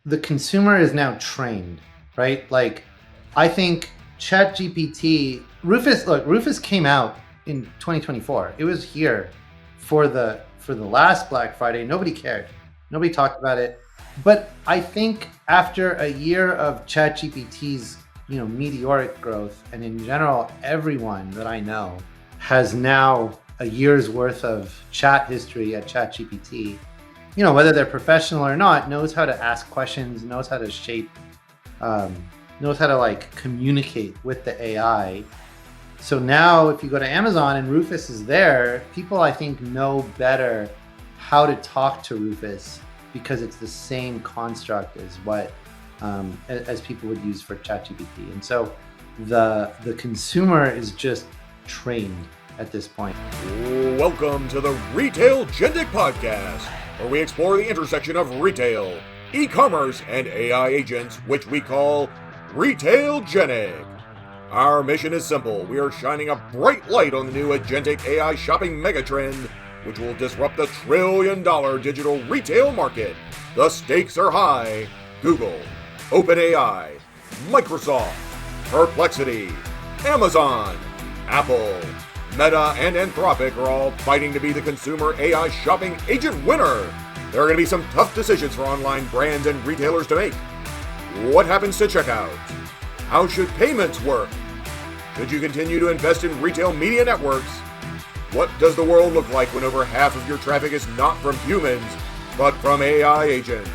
the consumer is now trained, right? Like, I think ChatGPT, Rufus came out in 2024. It was here for the last Black Friday. Nobody cared. Nobody talked about it. But I think after a year of ChatGPT's, meteoric growth, and in general, everyone that I know has now a year's worth of chat history at ChatGPT. Whether they're professional or not, knows how to ask questions, knows how to shape, knows how to communicate with the AI. So now if you go to Amazon and Rufus is there, people I think know better how to talk to Rufus because it's the same construct as what as people would use for ChatGPT. And so the consumer is just trained at this point. Welcome to the Retail Agentic podcast, where we explore the intersection of retail, e-commerce, and AI agents, which we call Retail Agentic. Our mission is simple. We are shining a bright light on the new agentic AI shopping megatrend, which will disrupt the $1 trillion digital retail market. The stakes are high. Google, OpenAI, Microsoft, Perplexity, Amazon, Apple, Meta, and Anthropic are all fighting to be the consumer AI shopping agent winner. There are going to be some tough decisions for online brands and retailers to make. What happens to checkout? How should payments work? Should you continue to invest in retail media networks? What does the world look like when over half of your traffic is not from humans, but from AI agents?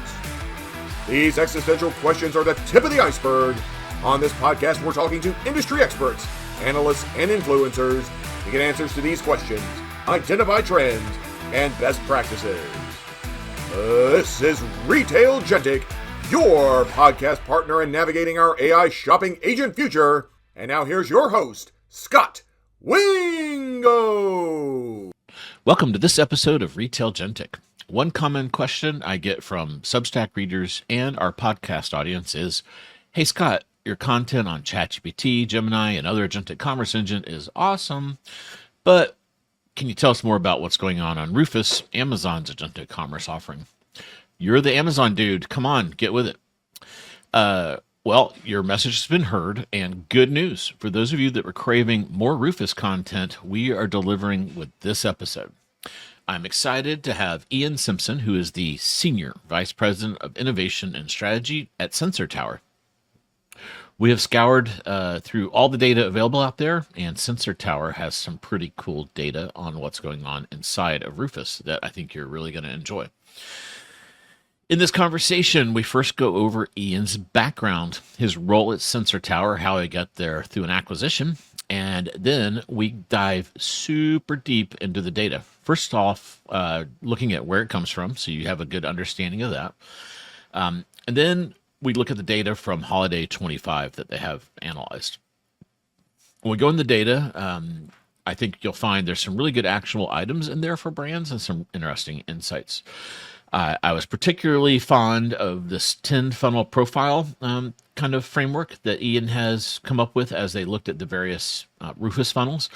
These existential questions are the tip of the iceberg. On this podcast, we're talking to industry experts, analysts, and influencers to get answers to these questions, identify trends, and best practices. This is Retail Agentic, your podcast partner in navigating our AI shopping agent future. And now here's your host, Scott Wingo. Welcome to this episode of Retail Agentic. One common question I get from Substack readers and our podcast audience is, hey Scott, your content on ChatGPT, Gemini, and other agentic commerce engine is awesome, but can you tell us more about what's going on Rufus, Amazon's agentic commerce offering? You're the Amazon dude. Come on, get with it. Well, your message has been heard, and good news. For those of you that were craving more Rufus content, we are delivering with this episode. I'm excited to have Ian Simpson, who is the Senior Vice President of Innovation and Strategy at Sensor Tower. We have scoured through all the data available out there, and Sensor Tower has some pretty cool data on what's going on inside of Rufus that I think you're really going to enjoy. In this conversation, we first go over Ian's background, his role at Sensor Tower, how he got there through an acquisition, and then we dive super deep into the data. First off, looking at where it comes from, so you have a good understanding of that. And then we look at the data from Holiday 25 that they have analyzed. When we go in the data, I think you'll find there's some really good actionable items in there for brands and some interesting insights. I was particularly fond of this 10 funnel profile kind of framework that Ian has come up with as they looked at the various Rufus funnels.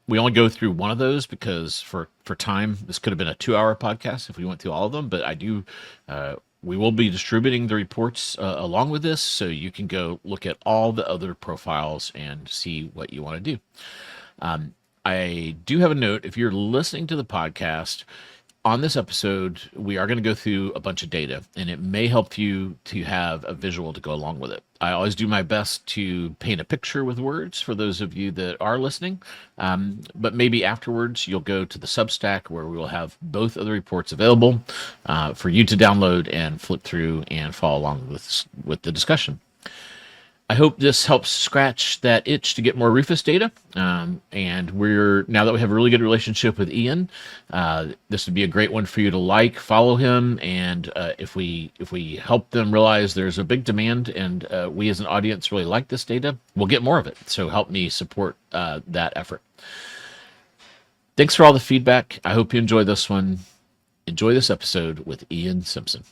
We only go through one of those because for time, this could have been a 2-hour podcast if we went through all of them, but we will be distributing the reports along with this, so you can go look at all the other profiles and see what you want to do. I do have a note. If you're listening to the podcast, on this episode, we are going to go through a bunch of data, and it may help you to have a visual to go along with it. I always do my best to paint a picture with words for those of you that are listening, but maybe afterwards you'll go to the Substack where we will have both of the reports available for you to download and flip through and follow along with the discussion. I hope this helps scratch that itch to get more Rufus data. And now that we have a really good relationship with Ian, this would be a great one for you to follow him. And if we help them realize there's a big demand and we as an audience really like this data, we'll get more of it. So help me support that effort. Thanks for all the feedback. I hope you enjoy this one. Enjoy this episode with Ian Simpson.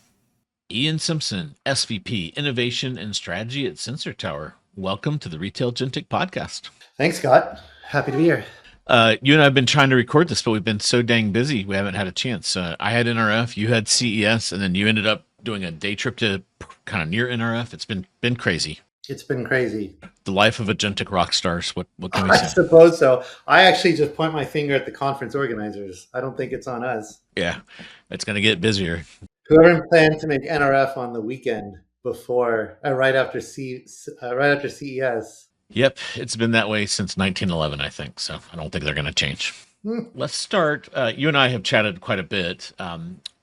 Ian Simpson, SVP, Innovation and Strategy at Sensor Tower. Welcome to the Retail Agentic podcast. Thanks, Scott. Happy to be here. You and I have been trying to record this, but we've been so dang busy, we haven't had a chance. I had NRF, you had CES, and then you ended up doing a day trip to kind of near NRF. It's been crazy. It's been crazy. The life of agentic rock stars. What can we I say? suppose so. I actually just point my finger at the conference organizers. I don't think it's on us. Yeah, it's going to get busier. Whoever planned to make NRF on the weekend before, right after CES. Yep, it's been that way since 1911, I think. So I don't think they're going to change. Let's start. You and I have chatted quite a bit,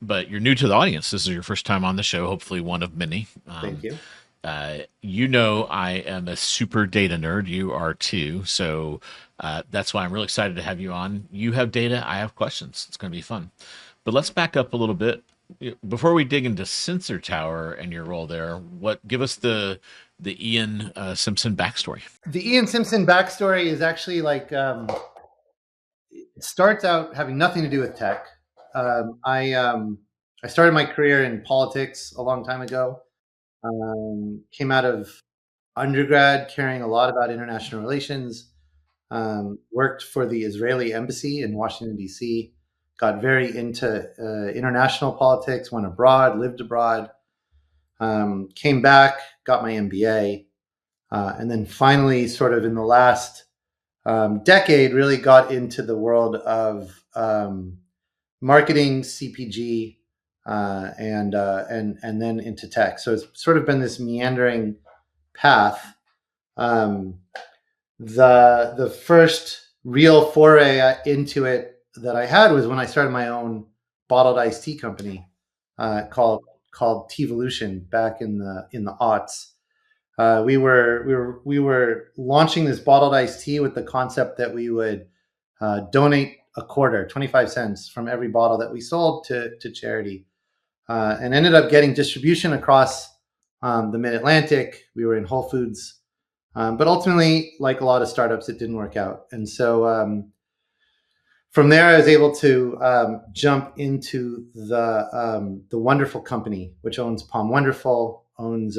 but you're new to the audience. This is your first time on the show, hopefully one of many. Thank you. You know, I am a super data nerd. You are too. So that's why I'm really excited to have you on. You have data. I have questions. It's going to be fun. But let's back up a little bit. Before we dig into Sensor Tower and your role there, give us the Ian Simpson backstory. The Ian Simpson backstory is actually like it starts out having nothing to do with tech. I started my career in politics a long time ago. Came out of undergrad caring a lot about international relations. Worked for the Israeli embassy in Washington, D.C. Got very into international politics, went abroad, lived abroad, came back, got my MBA, and then finally, sort of in the last decade, really got into the world of marketing, CPG, and then into tech. So it's sort of been this meandering path. The first real foray into it that I had was when I started my own bottled iced tea company called Teevolution back in the aughts. We were launching this bottled iced tea with the concept that we would donate a quarter, 25 cents from every bottle that we sold to charity, and ended up getting distribution across the Mid-Atlantic. We were in Whole Foods, but ultimately, like a lot of startups, it didn't work out. And so from there, I was able to jump into the Wonderful company, which owns Palm Wonderful, owns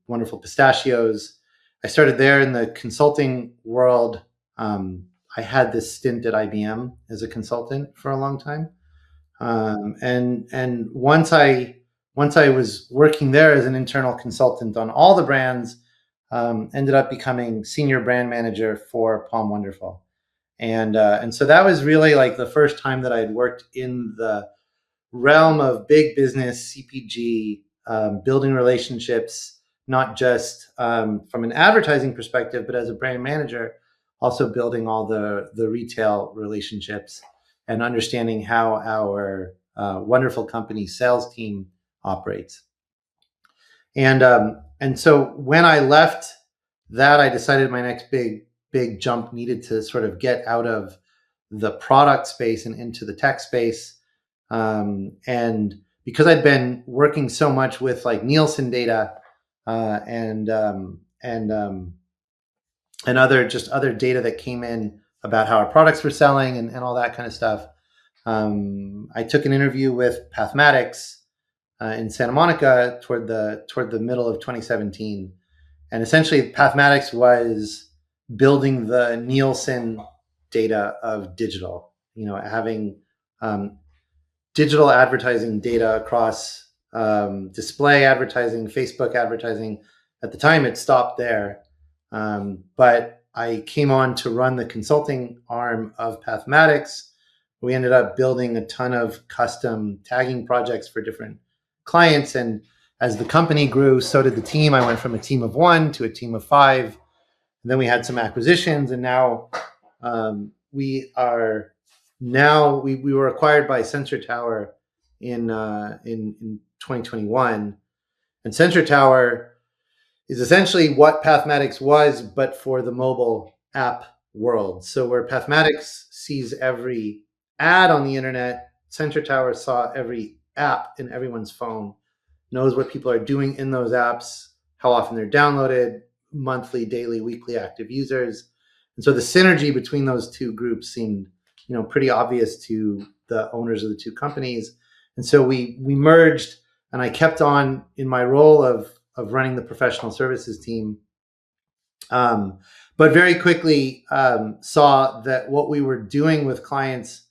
Wonderful Pistachios. I started there in the consulting world. I had this stint at IBM as a consultant for a long time, and once I was working there as an internal consultant on all the brands, ended up becoming senior brand manager for Palm Wonderful. And so that was really like the first time that I had worked in the realm of big business, CPG, building relationships, not just from an advertising perspective, but as a brand manager, also building all the retail relationships and understanding how our wonderful company sales team operates. And so when I left that, I decided my next big jump needed to sort of get out of the product space and into the tech space. And because I'd been working so much with like Nielsen data and other data that came in about how our products were selling and all that kind of stuff, I took an interview with Pathmatics in Santa Monica toward the middle of 2017. And essentially, Pathmatics was building the Nielsen data of digital, having digital advertising data across display advertising, Facebook advertising. At the time, it stopped there. But I came on to run the consulting arm of Pathmatics. We ended up building a ton of custom tagging projects for different clients. And as the company grew, so did the team. I went from a team of 1 to a team of 5. And then we had some acquisitions, and now we were acquired by Sensor Tower in 2021, and Sensor Tower is essentially what Pathmatics was, but for the mobile app world. So where Pathmatics sees every ad on the internet, Sensor Tower saw every app in everyone's phone, knows what people are doing in those apps, how often they're downloaded, monthly, daily, weekly active users. And so the synergy between those two groups seemed, pretty obvious to the owners of the two companies. And so we merged, and I kept on in my role of running the professional services team. But very quickly saw that what we were doing with clients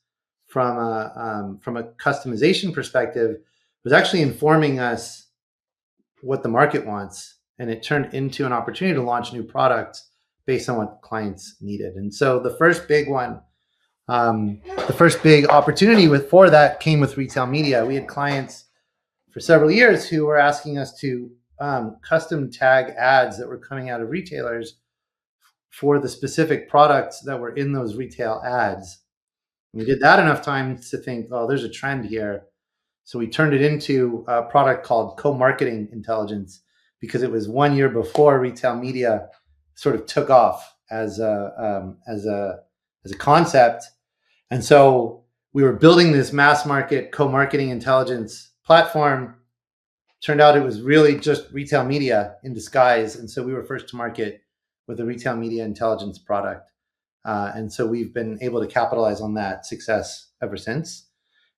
from a customization perspective was actually informing us what the market wants. And it turned into an opportunity to launch new products based on what clients needed. And so the first big one, the first big opportunity for that came with retail media. We had clients for several years who were asking us to custom tag ads that were coming out of retailers for the specific products that were in those retail ads. We did that enough times to think, oh, there's a trend here. So we turned it into a product called co-marketing intelligence, because it was 1 year before retail media sort of took off as a concept. And so we were building this mass market co-marketing intelligence platform. Turned out it was really just retail media in disguise. And so we were first to market with a retail media intelligence product. And so we've been able to capitalize on that success ever since.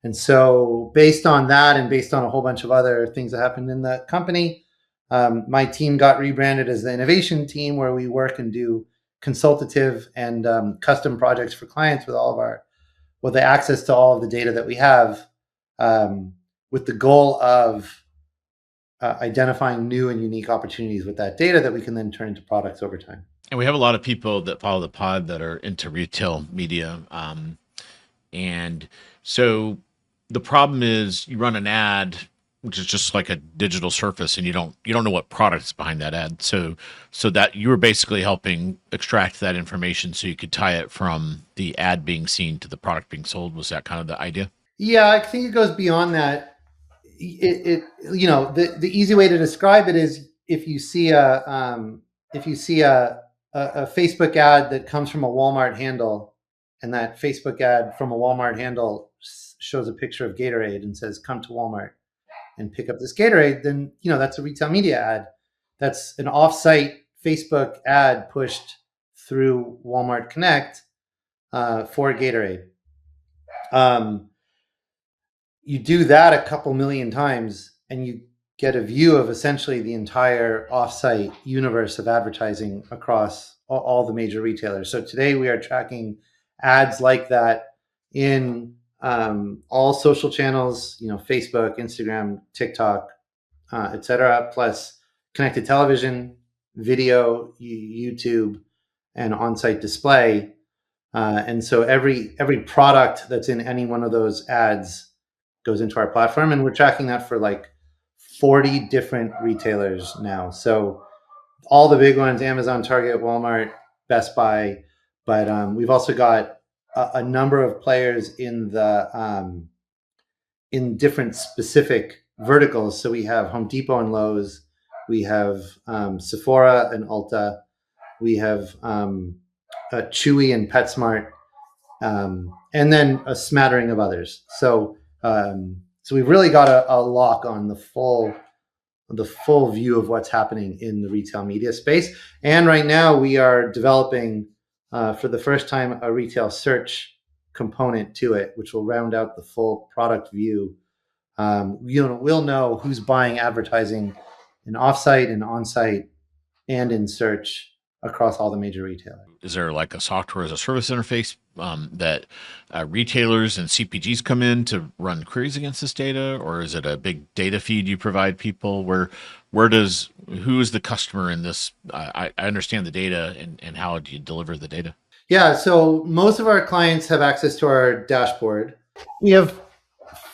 And so based on that, and based on a whole bunch of other things that happened in the company, my team got rebranded as the innovation team, where we work and do consultative and custom projects for clients with the access to all of the data that we have, with the goal of identifying new and unique opportunities with that data that we can then turn into products over time. And we have a lot of people that follow the pod that are into retail media. And so the problem is you run an ad, which is just like a digital surface, and you don't know what product is behind that ad. So that you were basically helping extract that information so you could tie it from the ad being seen to the product being sold. Was that kind of the idea? Yeah, I think it goes beyond that. The easy way to describe it is if you see a Facebook ad that comes from a Walmart handle, and that Facebook ad from a Walmart handle shows a picture of Gatorade and says, "Come to Walmart and pick up this Gatorade," then that's a retail media ad. That's an off-site Facebook ad pushed through Walmart Connect for Gatorade. You do that a couple million times, and you get a view of essentially the entire off-site universe of advertising across all the major retailers. So today we are tracking ads like that in all social channels, Facebook, Instagram, TikTok, etc., plus connected television, video, YouTube, and on-site display. And so every product that's in any one of those ads goes into our platform, and we're tracking that for like 40 different retailers now. So all the big ones: Amazon, Target, Walmart, Best Buy, but we've also got a number of players in different specific verticals. So we have Home Depot and Lowe's, we have Sephora and Ulta, we have Chewy and PetSmart, and then a smattering of others. So we've really got a lock on the full view of what's happening in the retail media space. And right now we are developing for the first time a retail search component to it, which will round out the full product view. We'll know who's buying advertising in offsite and onsite and in search across all the major retailers. Is there like a software as a service interface that retailers and CPGs come in to run queries against this data, or is it a big data feed you provide people? Who is the customer in this? I understand the data, and how do you deliver the data? Yeah, so most of our clients have access to our dashboard. We have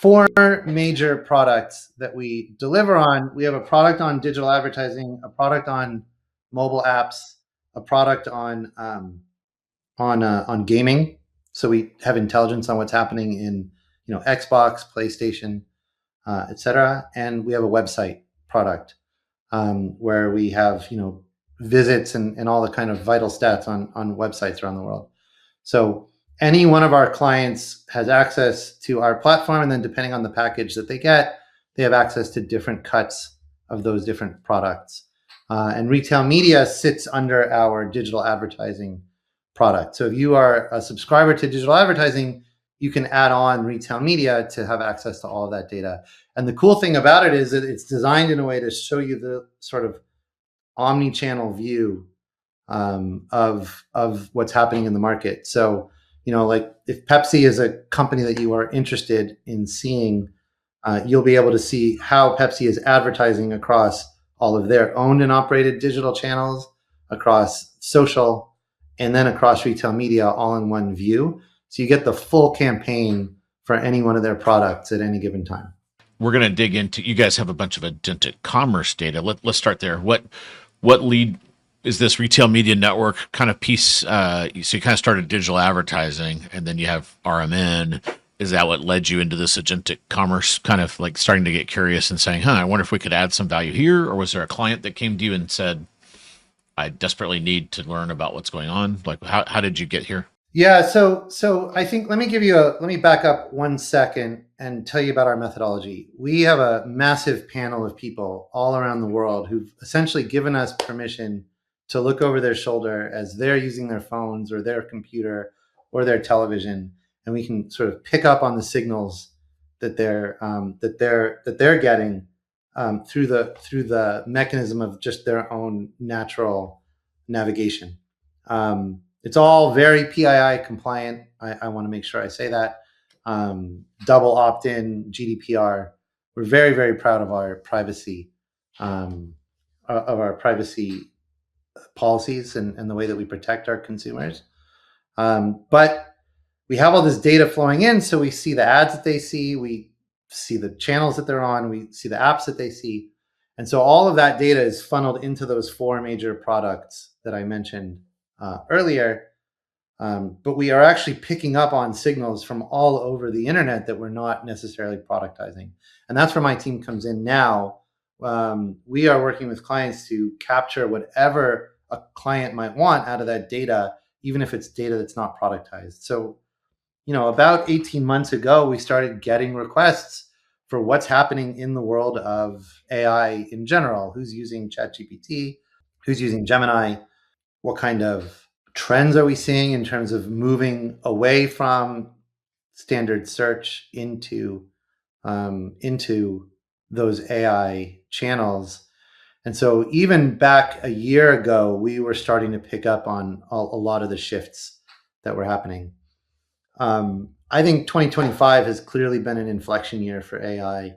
4 major products that we deliver on. We have a product on digital advertising, a product on mobile apps, a product on gaming. So we have intelligence on what's happening in Xbox, PlayStation, etc. And we have a website product where we have visits and all the kind of vital stats on websites around the world. So any one of our clients has access to our platform, and then depending on the package that they get, they have access to different cuts of those different products. And retail media sits under our digital advertising product. So if you are a subscriber to digital advertising, you can add on retail media to have access to all of that data. And the cool thing about it is that it's designed in a way to show you the sort of omni-channel view of what's happening in the market. So, like if Pepsi is a company that you are interested in seeing You'll be able to see how Pepsi is advertising across all of their owned and operated digital channels, across social, and then across retail media all in one view. So you get the full campaign for any one of their products at any given time. We're going to dig into, you guys have a bunch of agentic commerce data. Let's start there. What lead is this retail media network kind of piece? So you kind of started digital advertising, and then you have RMN. Is that what led you into this agentic commerce, kind of like starting to get curious and saying, I wonder if we could add some value here? Or was there a client that came to you and said, I desperately need to learn about what's going on? Like, how did you get here? Yeah, so I think let me back up 1 second and tell you about our methodology. We have a massive panel of people all around the world who've essentially given us permission to look over their shoulder as they're using their phones or their computer or their television, and we can sort of pick up on the signals that they're getting through the mechanism of just their own natural navigation. It's all very PII compliant. I want to make sure I say that. Double opt-in, GDPR. We're very, very proud of our privacy, policies and the way that we protect our consumers. But we have all this data flowing in, so we see the ads that they see, we see the channels that they're on, we see the apps that they see. And so all of that data is funneled into those 4 major products that I mentioned earlier, but we are actually picking up on signals from all over the internet that we're not necessarily productizing. And that's where my team comes in now. We are working with clients to capture whatever a client might want out of that data, even if it's data that's not productized. So, about 18 months ago, we started getting requests for what's happening in the world of AI in general. Who's using ChatGPT? Who's using Gemini? What kind of trends are we seeing in terms of moving away from standard search into those AI channels? And so even back a year ago, we were starting to pick up on a lot of the shifts that were happening. I think 2025 has clearly been an inflection year for AI.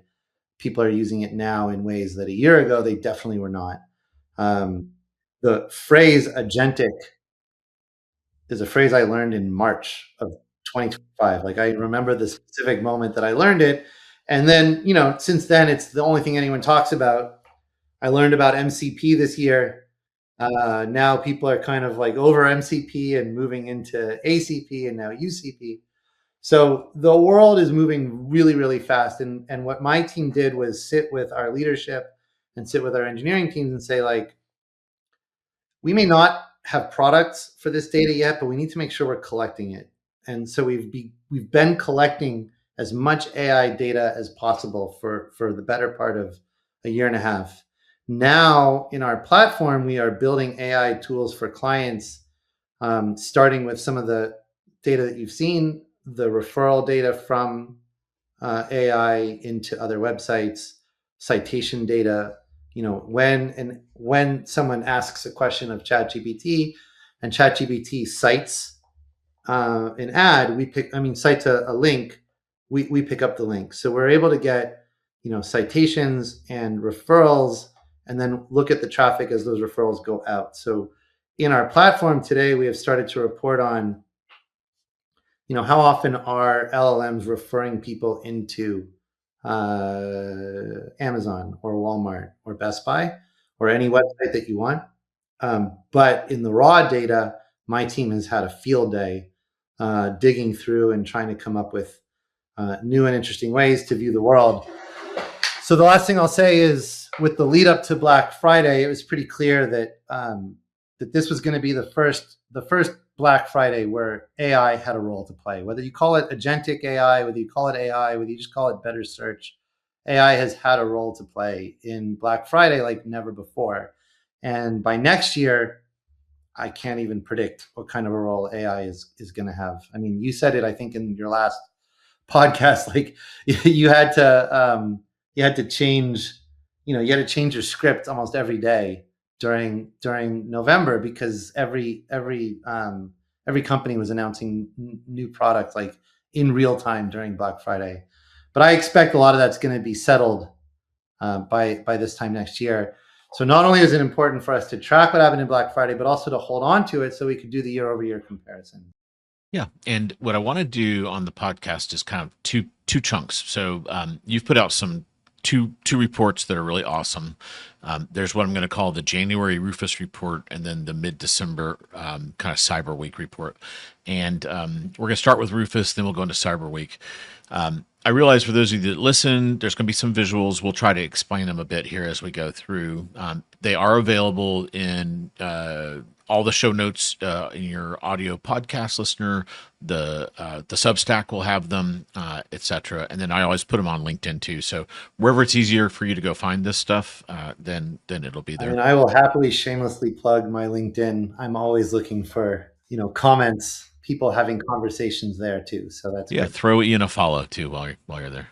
People are using it now in ways that a year ago they definitely were not. The phrase agentic is a phrase I learned in March of 2025. Like, I remember the specific moment that I learned it. And then, since then, it's the only thing anyone talks about. I learned about MCP this year. Now people are kind of like over MCP and moving into ACP and now UCP. So the world is moving really, really fast. And what my team did was sit with our leadership and sit with our engineering teams and say, like, we may not have products for this data yet, but we need to make sure we're collecting it. And so we've been collecting as much AI data as possible for the better part of a year and a half. Now in our platform, we are building AI tools for clients, starting with some of the data that you've seen, the referral data from AI into other websites, citation data. When someone asks a question of ChatGPT and ChatGPT cites an ad, cites a link, we pick up the link. So we're able to get, citations and referrals, and then look at the traffic as those referrals go out. So in our platform today, we have started to report on, how often are LLMs referring people into Amazon or Walmart or Best Buy or any website that you want. But in the raw data, my team has had a field day digging through and trying to come up with new and interesting ways to view the world. So the last thing I'll say is, with the lead up to Black Friday, it was pretty clear that that this was going to be the first Black Friday where AI had a role to play. Whether you call it agentic AI, whether you call it AI, whether you just call it better search, AI has had a role to play in Black Friday like never before. And by next year, I can't even predict what kind of a role AI is going to have. I mean, you said it, I think, in your last podcast, like you had to change, you had to change your script almost every day during November, because every company was announcing new products like in real time during Black Friday. But I expect a lot of that's going to be settled by this time next year. So not only is it important for us to track what happened in Black Friday, but also to hold on to it so we could do the year-over-year comparison. Yeah, and what I want to do on the podcast is kind of two chunks. So you've put out some two reports that are really awesome. There's what I'm going to call the January Rufus report, and then the mid-December kind of Cyber Week report. And we're going to start with Rufus, then we'll go into Cyber Week. I realize for those of you that listen, there's going to be some visuals. We'll try to explain them a bit here as we go through. They are available in all the show notes in your audio podcast listener. The Substack will have them, etc. And then I always put them on LinkedIn too. So wherever it's easier for you to go find this stuff, then it'll be there. I mean, I will happily shamelessly plug my LinkedIn. I'm always looking for comments, people having conversations there too. So that's yeah. great. Throw Ian a follow too while you're there.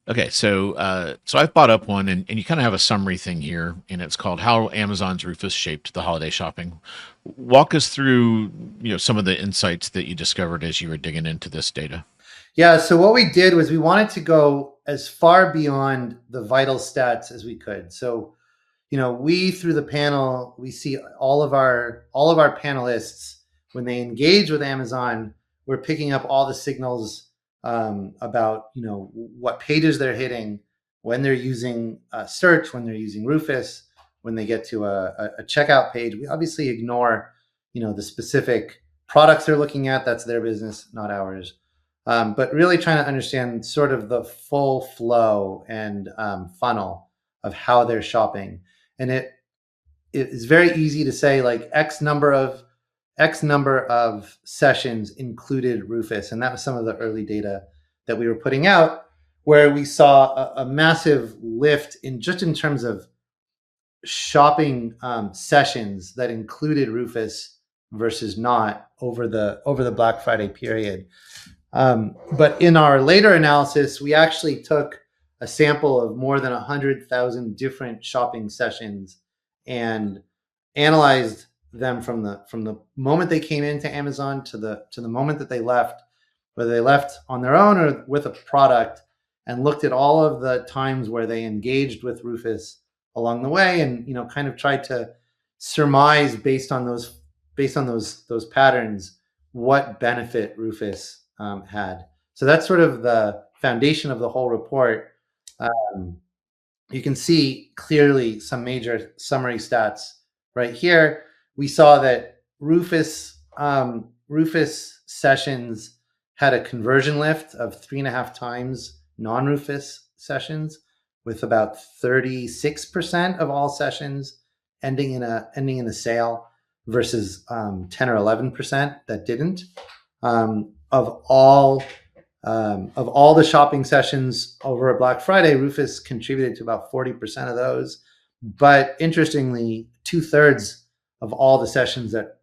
Okay, so I've brought up one, and you kind of have a summary thing here, and it's called "How Amazon's Rufus Shaped the Holiday Shopping." Walk us through some of the insights that you discovered as you were digging into this data. Yeah, so what we did was we wanted to go as far beyond the vital stats as we could. So, we through the panel, we see all of our panelists when they engage with Amazon, we're picking up all the signals about what pages they're hitting, when they're using search, when they're using Rufus, when they get to a checkout page. We obviously ignore the specific products they're looking at. That's their business, not ours. But really trying to understand sort of the full flow and funnel of how they're shopping. And it is very easy to say like X number of sessions included Rufus. And that was some of the early data that we were putting out, where we saw a massive lift in terms of shopping sessions that included Rufus versus not over the Black Friday period. But in our later analysis, we actually took a sample of more than 100,000 different shopping sessions and analyzed them from the moment they came into Amazon to the moment that they left, whether they left on their own or with a product, and looked at all of the times where they engaged with Rufus along the way, and kind of tried to surmise based on those patterns what benefit Rufus had. So that's sort of the foundation of the whole report. You can see clearly some major summary stats right here. We saw that Rufus sessions had a conversion lift of 3.5 times non-Rufus sessions, with about 36% of all sessions ending in a sale versus 10 or 11% that didn't. Of all the shopping sessions over a Black Friday, Rufus contributed to about 40% of those. But interestingly, 2/3 of all the sessions that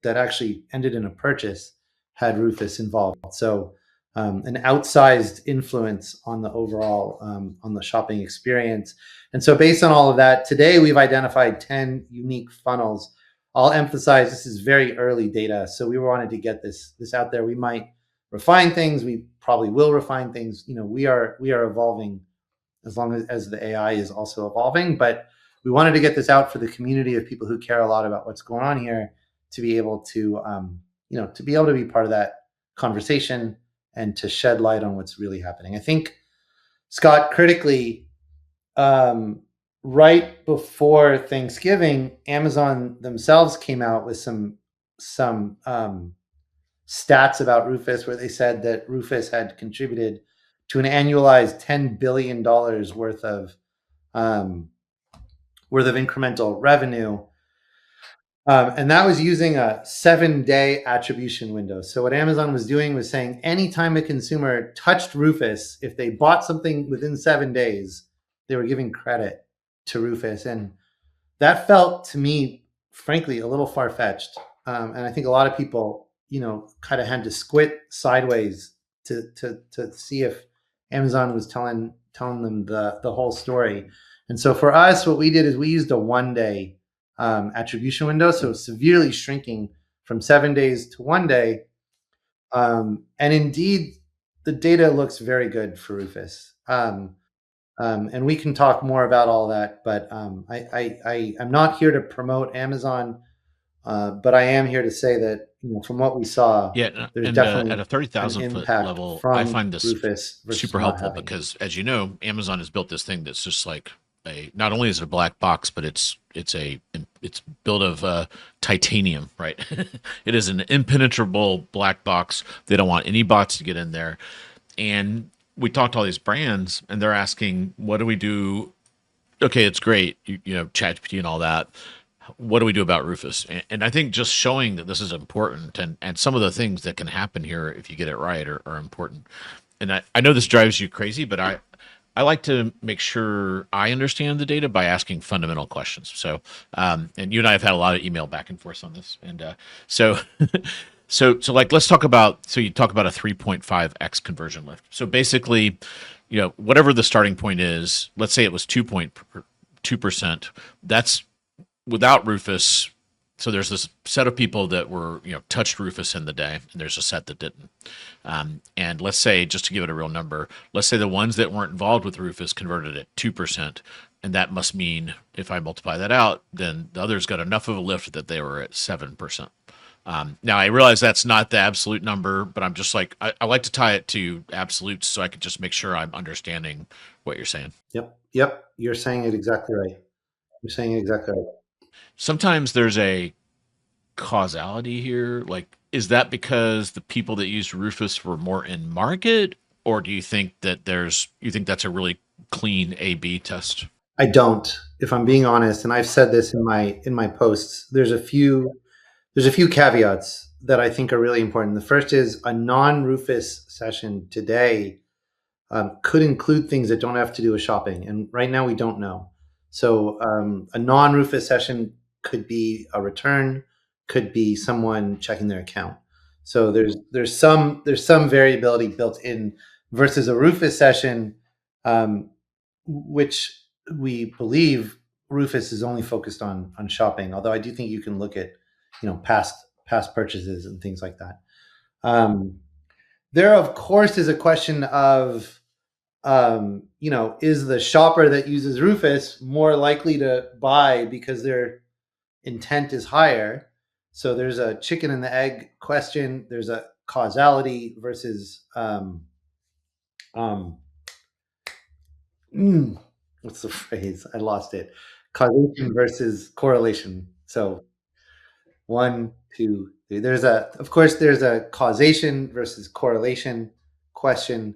actually ended in a purchase had Rufus involved. So an outsized influence on the overall on the shopping experience. And so based on all of that, today we've identified 10 unique funnels. I'll emphasize this is very early data, so we wanted to get this out there. We might refine things. We probably will refine things. We are evolving as long as the AI is also evolving. But we wanted to get this out for the community of people who care a lot about what's going on here, to be able to be part of that conversation and to shed light on what's really happening. I think, Scott, critically, right before Thanksgiving, Amazon themselves came out with some stats about Rufus, where they said that Rufus had contributed to an annualized $10 billion worth of incremental revenue. And that was using a 7-day attribution window. So what Amazon was doing was saying anytime a consumer touched Rufus, if they bought something within 7 days, they were giving credit to Rufus. And that felt to me, frankly, a little far-fetched. And I think a lot of people, kind of had to squint sideways to see if Amazon was telling them the whole story. And so for us, what we did is we used a 1-day attribution window, so severely shrinking from 7 days to 1 day. And indeed, the data looks very good for Rufus. And we can talk more about all that, but I'm not here to promote Amazon, but I am here to say that from what we saw, Yeah, there's and at definitely a an 30,000 foot impact level, I from find this Rufus versus super not helpful having it. because, as you know, Amazon has built this thing that's just like not only is it a black box, but it's built of titanium, right? It is an impenetrable black box. They don't want any bots to get in there. And we talked to all these brands, and they're asking, "What do we do?" Okay, it's great, ChatGPT and all that. What do we do about Rufus? And I think just showing that this is important and some of the things that can happen here if you get it right are important. And I know this drives you crazy, but I like to make sure I understand the data by asking fundamental questions. So, and you and I have had a lot of email back and forth on this. And so, so like, let's talk about, so you talk about a 3.5x conversion lift. So basically, whatever the starting point is, let's say it was 2.2%. That's without Rufus. So there's this set of people that were, touched Rufus in the day, and there's a set that didn't. And let's say, just to give it a real number, let's say the ones that weren't involved with Rufus converted at 2%. And that must mean, if I multiply that out, then the others got enough of a lift that they were at 7%. Now, I realize that's not the absolute number, but I'm just like, I like to tie it to absolutes so I can just make sure I'm understanding what you're saying. Yep. You're saying it exactly right. You're saying it exactly right. Sometimes there's a causality here. Like, is that because the people that used Rufus were more in market, or do you think that you think that's a really clean A/B test? I don't, if I'm being honest, and I've said this in my posts. There's a few caveats that I think are really important. The first is a non-Rufus session today could include things that don't have to do with shopping, and right now we don't know. So a non-Rufus session could be a return, could be someone checking their account. So there's some variability built in versus a Rufus session, which we believe Rufus is only focused on shopping. Although I do think you can look at past purchases and things like that. There, of course, is a question of is the shopper that uses Rufus more likely to buy because their intent is higher? So there's a chicken and the egg question. There's a causality versus what's the phrase? I lost it. Causation versus correlation. So 1, 2, 3. Of course, there's a causation versus correlation question.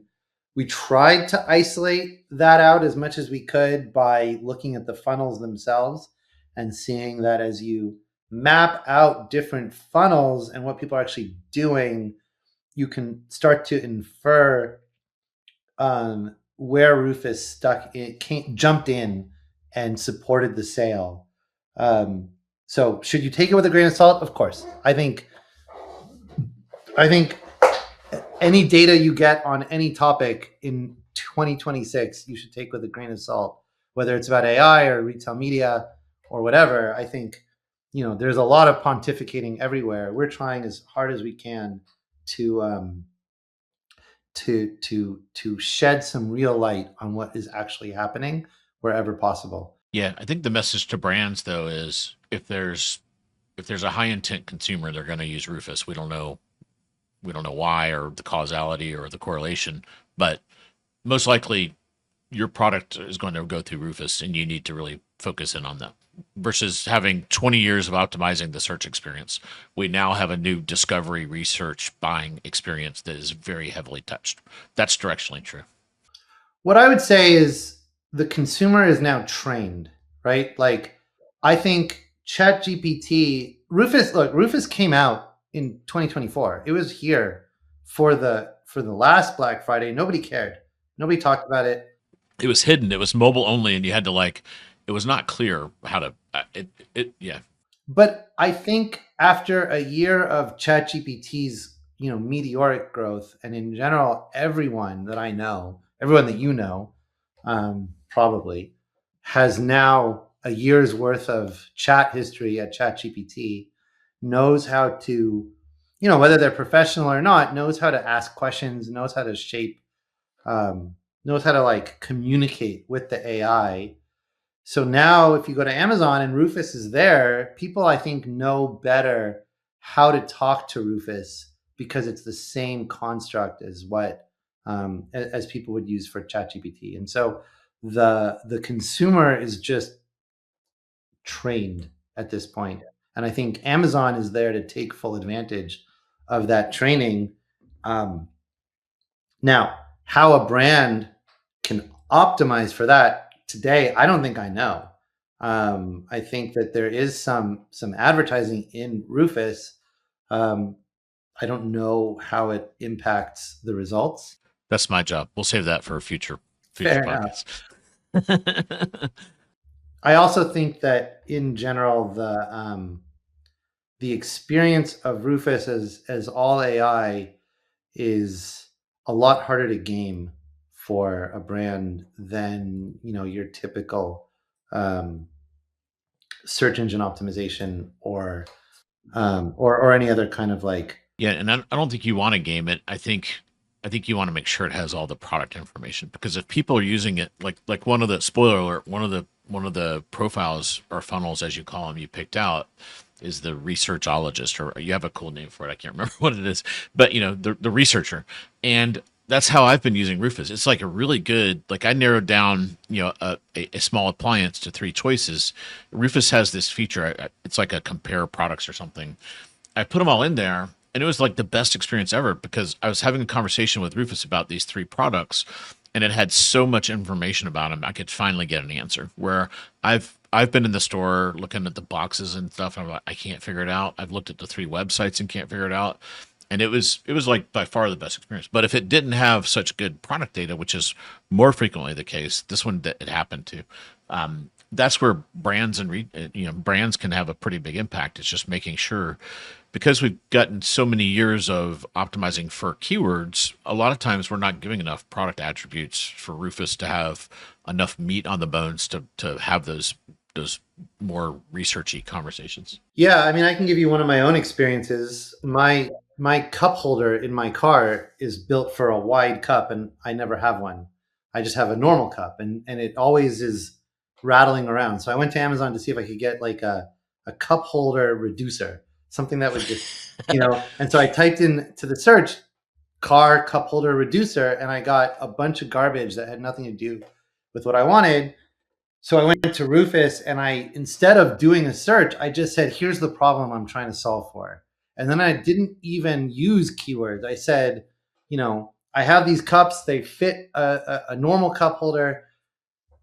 We tried to isolate that out as much as we could by looking at the funnels themselves and seeing that as you map out different funnels and what people are actually doing, you can start to infer where Rufus jumped in and supported the sale. So should you take it with a grain of salt? Of course. I think any data you get on any topic in 2026, you should take with a grain of salt, whether it's about AI or retail media or whatever. I think, there's a lot of pontificating everywhere. We're trying as hard as we can to shed some real light on what is actually happening wherever possible. Yeah, I think the message to brands though is if there's a high intent consumer, they're going to use Rufus. We don't know why or the causality or the correlation, but most likely your product is going to go through Rufus, and you need to really focus in on that. Versus having 20 years of optimizing the search experience, we now have a new discovery, research, buying experience that is very heavily touched. That's directionally true. What I would say is the consumer is now trained, right? Like, I think Rufus came out in 2024. It was here for the last Black Friday. Nobody cared. Nobody talked about it. It was hidden. It was mobile only, and you had to it was not clear how to, yeah. But I think after a year of ChatGPT's, meteoric growth, and in general, everyone that I know, everyone that you know, probably has now a year's worth of chat history at ChatGPT, knows how to whether they're professional or not, knows how to ask questions, knows how to shape, um, knows how to like communicate with the AI. So now, if you go to Amazon and Rufus is there, people I think know better how to talk to Rufus because it's the same construct as what as people would use for ChatGPT. And so the consumer is just trained at this point. And I think Amazon is there to take full advantage of that training. Um, Now, how a brand can optimize for that today, I don't think I know. I think that there is some advertising in Rufus. Um, I don't know how it impacts the results. That's my job. We'll save that for a future Fair enough. podcast. I also think that in general, the experience of Rufus as all AI is a lot harder to game for a brand than your typical um, search engine optimization or any other kind of like. Yeah, and I don't think you want to game it. I think you want to make sure it has all the product information, because if people are using it, like one of the, spoiler alert, one of the profiles or funnels, as you call them, you picked out is the researchologist, or you have a cool name for it. I can't remember what it is, but the researcher. And that's how I've been using Rufus. It's like a really good, like I narrowed down, a small appliance to 3 choices. Rufus has this feature. It's like a compare products or something. I put them all in there, and it was like the best experience ever, because I was having a conversation with Rufus about these 3 products, and it had so much information about them. I could finally get an answer. Where I've been in the store looking at the boxes and stuff, and I'm like, I can't figure it out. I've looked at the 3 websites and can't figure it out. And it was like by far the best experience. But if it didn't have such good product data, which is more frequently the case, this one that it happened to, that's where brands and brands can have a pretty big impact. It's just making sure, because we've gotten so many years of optimizing for keywords, a lot of times we're not giving enough product attributes for Rufus to have enough meat on the bones to have those more researchy conversations. Yeah, I mean, I can give you one of my own experiences. My cup holder in my car is built for a wide cup, and I never have one. I just have a normal cup, and it always is rattling around. So I went to Amazon to see if I could get like a cup holder reducer, something that would just, And so I typed in to the search car cup holder reducer, and I got a bunch of garbage that had nothing to do with what I wanted. So I went to Rufus, and instead of doing a search, I just said, here's the problem I'm trying to solve for. And then I didn't even use keywords. I said, I have these cups, they fit a normal cup holder.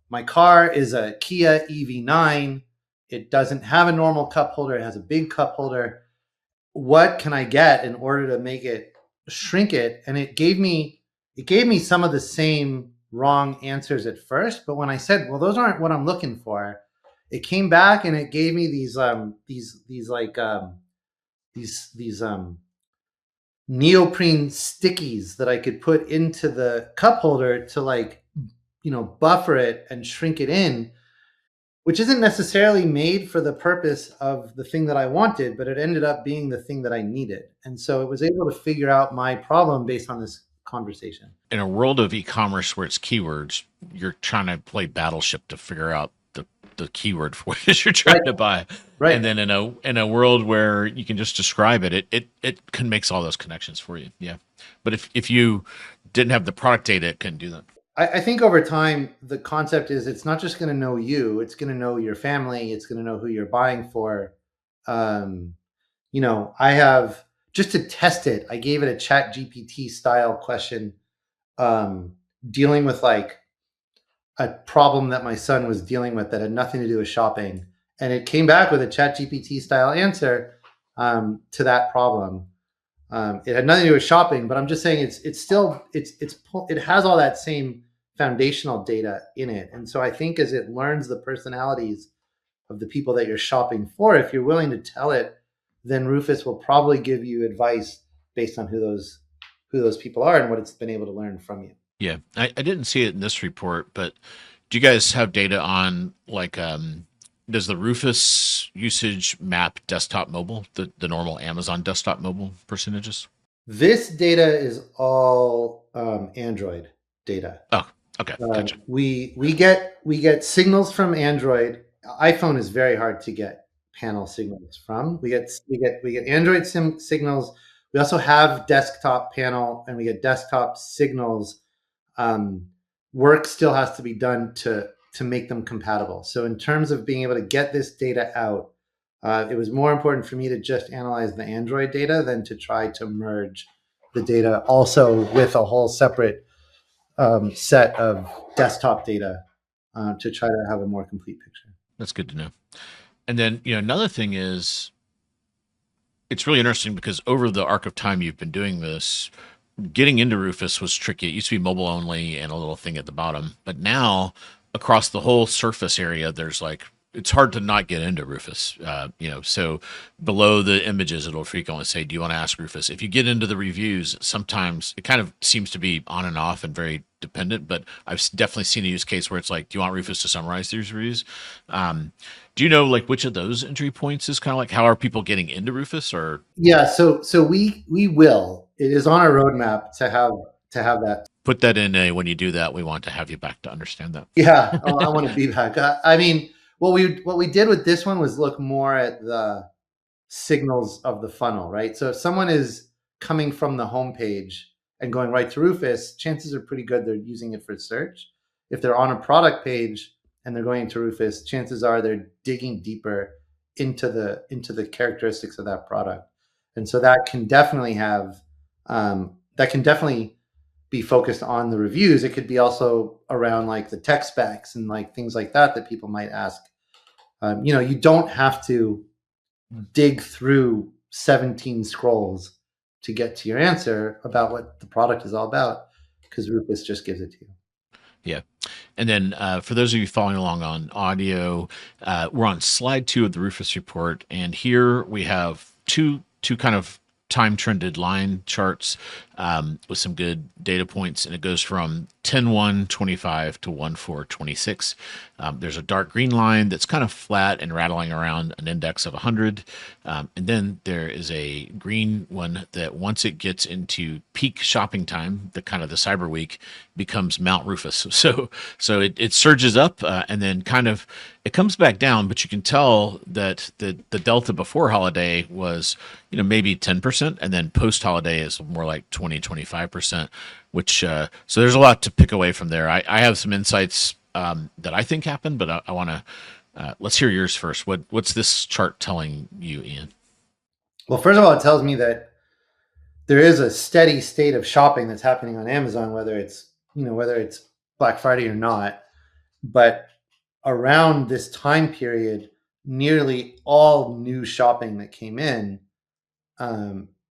My car is a Kia EV9. It doesn't have a normal cup holder, it has a big cup holder. What can I get in order to make it shrink it? And it gave me some of the same wrong answers at first, but when I said, well, those aren't what I'm looking for, it came back and it gave me these neoprene stickies that I could put into the cup holder to buffer it and shrink it in, which isn't necessarily made for the purpose of the thing that I wanted, but it ended up being the thing that I needed. And so it was able to figure out my problem based on this conversation. In a world of e-commerce where it's keywords, you're trying to play Battleship to figure out the keyword for what you're trying to buy. Right. And then in a world where you can just describe it, it can makes all those connections for you. Yeah. But if you didn't have the product data, it couldn't do that. I think over time, the concept is it's not just going to know you, it's going to know your family, it's going to know who you're buying for. I have, just to test it, I gave it a ChatGPT-style question, dealing with like a problem that my son was dealing with that had nothing to do with shopping. And it came back with a ChatGPT-style answer to that problem. It had nothing to do with shopping, but I'm just saying it has all that same foundational data in it. And so I think as it learns the personalities of the people that you're shopping for, if you're willing to tell it, then Rufus will probably give you advice based on who those people are and what it's been able to learn from you. Yeah, I didn't see it in this report, but do you guys have data on like does the Rufus usage map desktop mobile, the normal Amazon desktop mobile percentages? This data is all Android data. Oh, okay, gotcha. We get signals from Android. iPhone is very hard to get panel signals from. We get Android signals. We also have desktop panel, and we get desktop signals. Work still has to be done to make them compatible. So in terms of being able to get this data out, it was more important for me to just analyze the Android data than to try to merge the data also with a whole separate set of desktop data to try to have a more complete picture. That's good to know. And then, another thing is, it's really interesting because over the arc of time you've been doing this, getting into Rufus was tricky. It used to be mobile only and a little thing at the bottom, but now across the whole surface area, there's like, it's hard to not get into Rufus. So below the images, it'll frequently say, do you want to ask Rufus? If you get into the reviews, sometimes it kind of seems to be on and off and very dependent, but I've definitely seen a use case where it's like, do you want Rufus to summarize these reviews? Do you know like which of those entry points is kind of like, how are people getting into Rufus? Or yeah, so we will. It is on our roadmap to have that. Put that in when you do that, we want to have you back to understand that. Yeah, I want to be back. I mean, what we did with this one was look more at the signals of the funnel, right? So if someone is coming from the homepage and going right to Rufus, chances are pretty good they're using it for search. If they're on a product page and they're going to Rufus, chances are they're digging deeper into the characteristics of that product, and so that can definitely be focused on the reviews. It could be also around like the tech specs and like things like that people might ask. You don't have to dig through 17 scrolls to get to your answer about what the product is all about, because Rufus just gives it to you. Yeah. And then for those of you following along on audio, we're on slide 2 of the Rufus report. And here we have two kind of time trended line charts with some good data points, and it goes from 10-1-25 to 1-4-26. There's a dark green line that's kind of flat and rattling around an index of 100, and then there is a green one that once it gets into peak shopping time, the kind of the cyber week, becomes Mount Rufus. So it surges up and then kind of it comes back down, but you can tell that the delta before holiday was maybe 10%, and then post holiday is more like 20-25%, which so there's a lot to pick away from there. I have some insights that I think happened, but I want to let's hear yours first. What's this chart telling you, Ian? Well, first of all, it tells me that there is a steady state of shopping that's happening on Amazon, whether it's Black Friday or not. But around this time period, nearly all new shopping that came in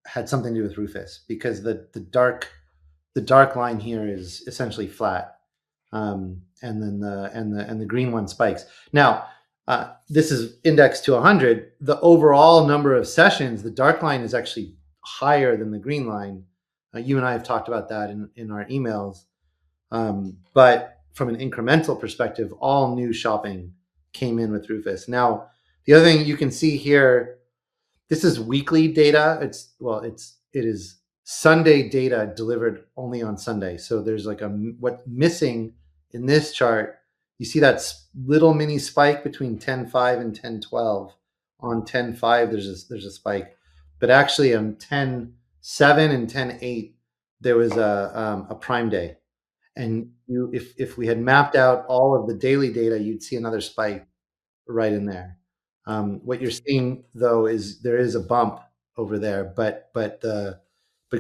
had something to do with Rufus, because the dark line here is essentially flat, and then the green one spikes. Now, this is indexed to 100. The overall number of sessions, the dark line is actually higher than the green line. You and I have talked about that in our emails. But from an incremental perspective, all new shopping came in with Rufus. Now, the other thing you can see here, this is weekly data. It is Sunday data delivered only on Sunday. So there's like what's missing in this chart. You see that little mini spike between 10.5 and 10.12. On 10.5, there's a spike, but actually on 10.7 and 10.8, there was a Prime Day. And if we had mapped out all of the daily data, you'd see another spike right in there. What you're seeing though is there is a bump over there, but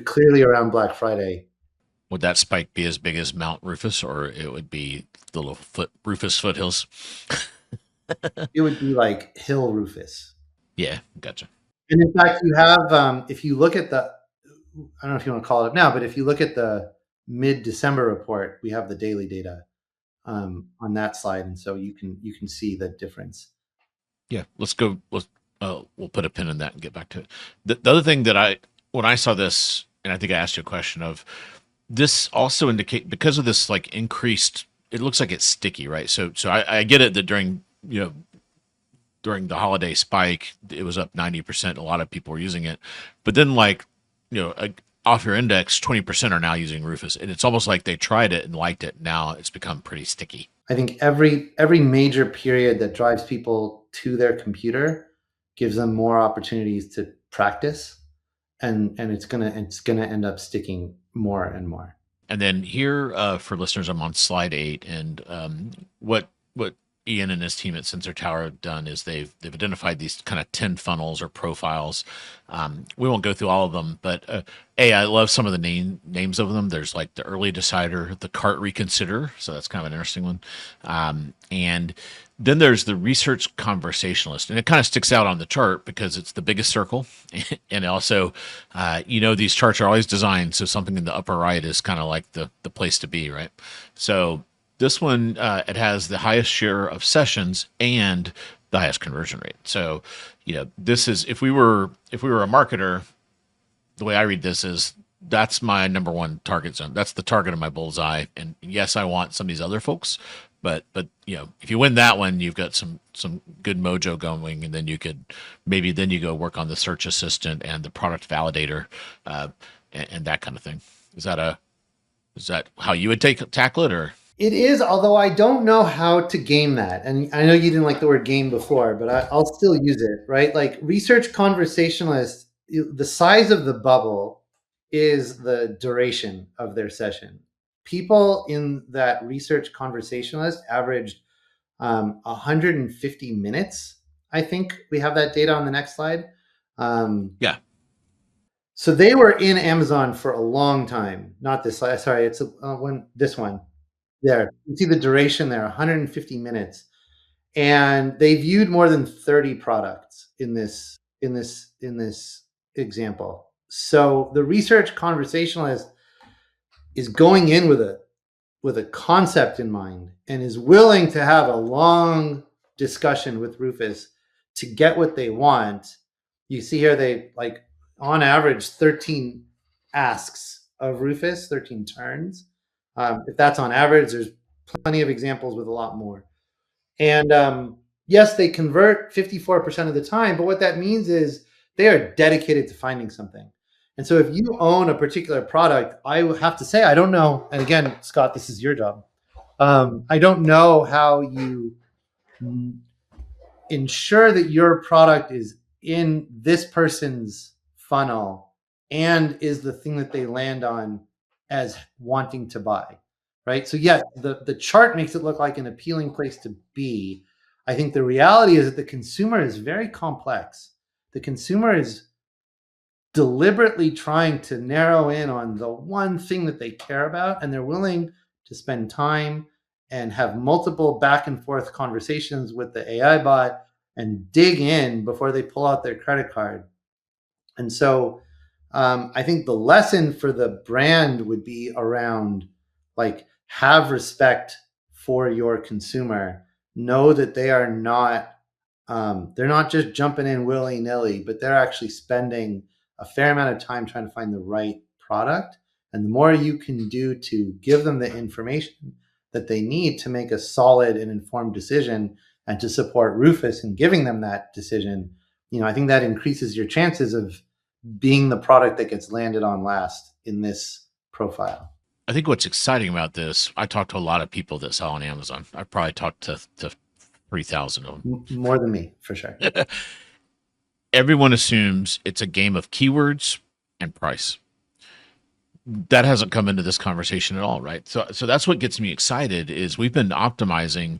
clearly around Black Friday. Would that spike be as big as Mount Rufus, or it would be the little Rufus foothills? It would be like Hill Rufus. Yeah, gotcha. And in fact, you have if you look at I don't know if you want to call it up now, but if you look at the mid-December report, we have the daily data on that slide, and so you can see the difference. Yeah, let's go. We'll put a pin in that and get back to it. The other thing that when I saw this, and I think I asked you a question of, this also indicate, because of this like increased, it looks like it's sticky, right? So I get it that during during the holiday spike, it was up 90%. A lot of people were using it. But then, like, off your index, 20% are now using Rufus. And it's almost like they tried it and liked it. Now it's become pretty sticky. I think every major period that drives people to their computer gives them more opportunities to practice, and it's gonna end up sticking more and more. And then here, for listeners, I'm on slide 8, and what Ian and his team at Sensor Tower have done is they've identified these kind of 10 funnels or profiles. We won't go through all of them, but I love some of the names of them. There's like the early decider, the cart reconsider, so that's kind of an interesting one, and then there's the research conversationalist, and it kind of sticks out on the chart because it's the biggest circle, and also, these charts are always designed so something in the upper right is kind of like the place to be, right? So this one, it has the highest share of sessions and the highest conversion rate. So, this is if we were a marketer, the way I read this is that's my number one target zone. That's the target of my bullseye. And yes, I want some of these other folks, but if you win that one, you've got some good mojo going, and then you go work on the search assistant and the product validator, and that kind of thing. Is that how you would tackle it, or? It is, although I don't know how to game that. And I know you didn't like the word game before, but I'll still use it, right? Like research conversationalist, the size of the bubble is the duration of their session. People in that research conversationalist averaged 150 minutes. I think we have that data on the next slide. Yeah. So they were in Amazon for a long time. Not this slide. Sorry, it's this one. There, you see the duration there, 150 minutes, and they viewed more than 30 products in this example. So the research conversationalist is going in with a concept in mind and is willing to have a long discussion with Rufus to get what they want. You see here they like on average 13 asks of Rufus, 13 turns. If that's on average, there's plenty of examples with a lot more. And yes, they convert 54% of the time, but what that means is they are dedicated to finding something. And so if you own a particular product, I have to say, I don't know. And again, Scott, this is your job. I don't know how you ensure that your product is in this person's funnel and is the thing that they land on as wanting to buy, right? So yes, the chart makes it look like an appealing place to be. I think the reality is that the consumer is very complex. The consumer is deliberately trying to narrow in on the one thing that they care about, and they're willing to spend time and have multiple back and forth conversations with the AI bot and dig in before they pull out their credit card. And so I think the lesson for the brand would be around like have respect for your consumer. Know that they are not they're not just jumping in willy-nilly, but they're actually spending a fair amount of time trying to find the right product. And the more you can do to give them the information that they need to make a solid and informed decision and to support Rufus in giving them that decision, I think that increases your chances of being the product that gets landed on last in this profile. I think what's exciting about this, I talked to a lot of people that sell on Amazon. I probably talked to 3,000 of them. More than me, for sure. Everyone assumes it's a game of keywords and price. That hasn't come into this conversation at all, right? So that's what gets me excited is we've been optimizing.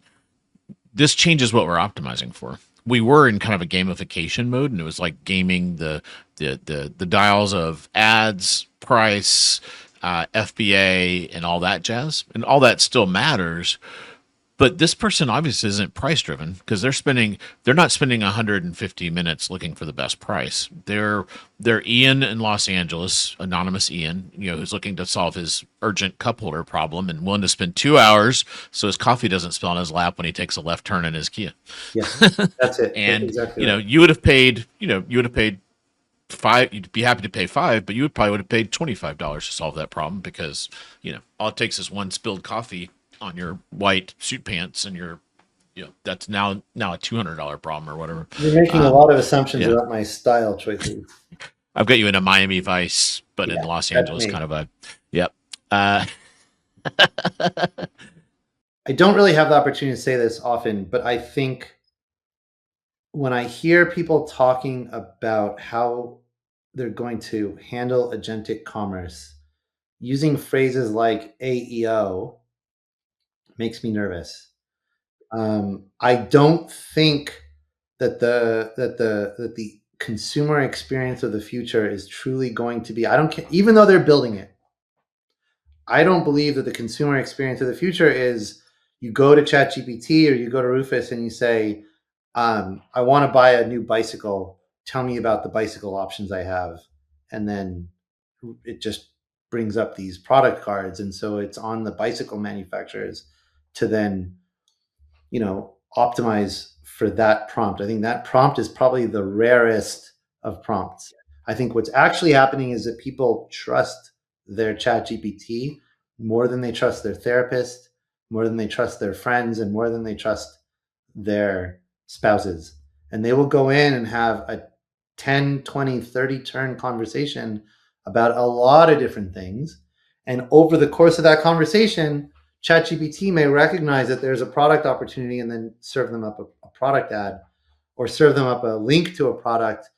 This changes what we're optimizing for. We were in kind of a gamification mode, and it was like gaming the dials of ads, price, FBA, and all that jazz. And all that still matters. But this person obviously isn't price driven because they're not spending 150 minutes looking for the best price. They're Ian in Los Angeles, anonymous Ian, who's looking to solve his urgent cup holder problem and willing to spend 2 hours so his coffee doesn't spill on his lap when he takes a left turn in his Kia. Yeah, that's it. And exactly right. you would have paid $5. You'd be happy to pay $5, but you would have paid $25 to solve that problem because all it takes is one spilled coffee on your white suit pants and you're that's now a $200 problem or whatever. You're making a lot of assumptions Yeah. about my style choices. I've got you in a Miami Vice, but in Yeah, Los that's Angeles me. kind of a, yep. Uh, I don't really have the opportunity to say this often, but I think when I hear people talking about how they're going to handle agentic commerce, using phrases like AEO makes me nervous. I don't think that the consumer experience of the future is truly going to be. I don't care, even though they're building it. I don't believe that the consumer experience of the future is you go to ChatGPT or you go to Rufus and you say, I want to buy a new bicycle. Tell me about the bicycle options I have. And then it just brings up these product cards. And so it's on the bicycle manufacturers to then, optimize for that prompt. I think that prompt is probably the rarest of prompts. I think what's actually happening is that people trust their chat GPT more than they trust their therapist, more than they trust their friends, and more than they trust their spouses. And they will go in and have a 10, 20, 30 turn conversation about a lot of different things. And over the course of that conversation, ChatGPT may recognize that there's a product opportunity and then serve them up a product ad or serve them up a link to a product.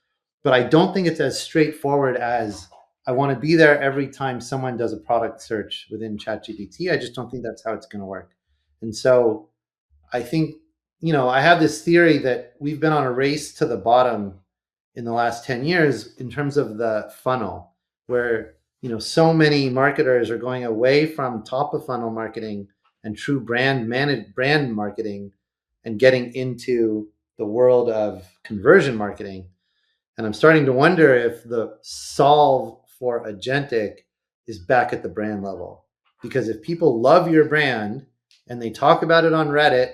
But I don't think it's as straightforward as I want to be there every time someone does a product search within ChatGPT. I just don't think that's how it's going to work. And so I think, I have this theory that we've been on a race to the bottom in the last 10 years in terms of the funnel, where, so many marketers are going away from top of funnel marketing and true managed brand marketing and getting into the world of conversion marketing. And I'm starting to wonder if the solve for agentic is back at the brand level. Because if people love your brand and they talk about it on Reddit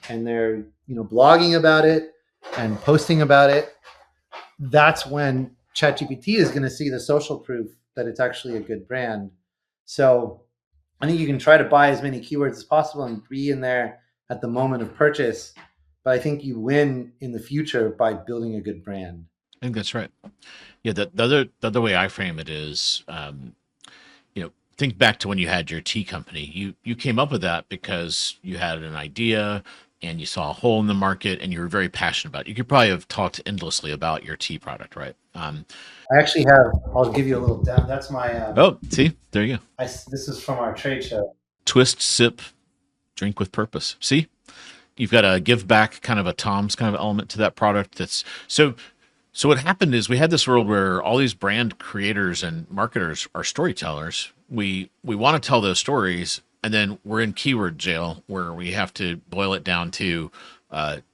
and they're, blogging about it and posting about it, that's when ChatGPT is going to see the social proof that it's actually a good brand. So I think you can try to buy as many keywords as possible and be in there at the moment of purchase. But I think you win in the future by building a good brand. I think that's right. Yeah. The other way I frame it is, think back to when you had your tea company. You came up with that because you had an idea and you saw a hole in the market and you were very passionate about it. You could probably have talked endlessly about your tea product, right? I actually have. I'll give you a little down. That's my. Oh, see, there you go. This is from our trade show. Twist, sip, drink with purpose. See, you've got a give back kind of a Tom's kind of element to that product. That's so. So what happened is we had this world where all these brand creators and marketers are storytellers. We want to tell those stories, and then we're in keyword jail where we have to boil it down to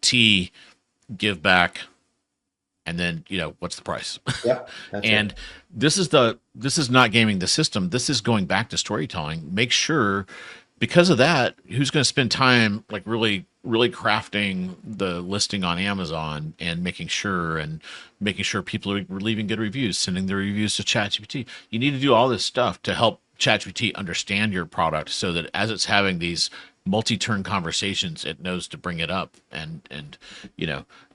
tea, give back, and then what's the price. Yep. And this is not gaming the system. This is going back to storytelling. Make sure, because of that, who's going to spend time like really crafting the listing on Amazon and making sure people are leaving good reviews, sending the reviews to ChatGPT. You need to do all this stuff to help ChatGPT understand your product so that as it's having these multi-turn conversations, it knows to bring it up and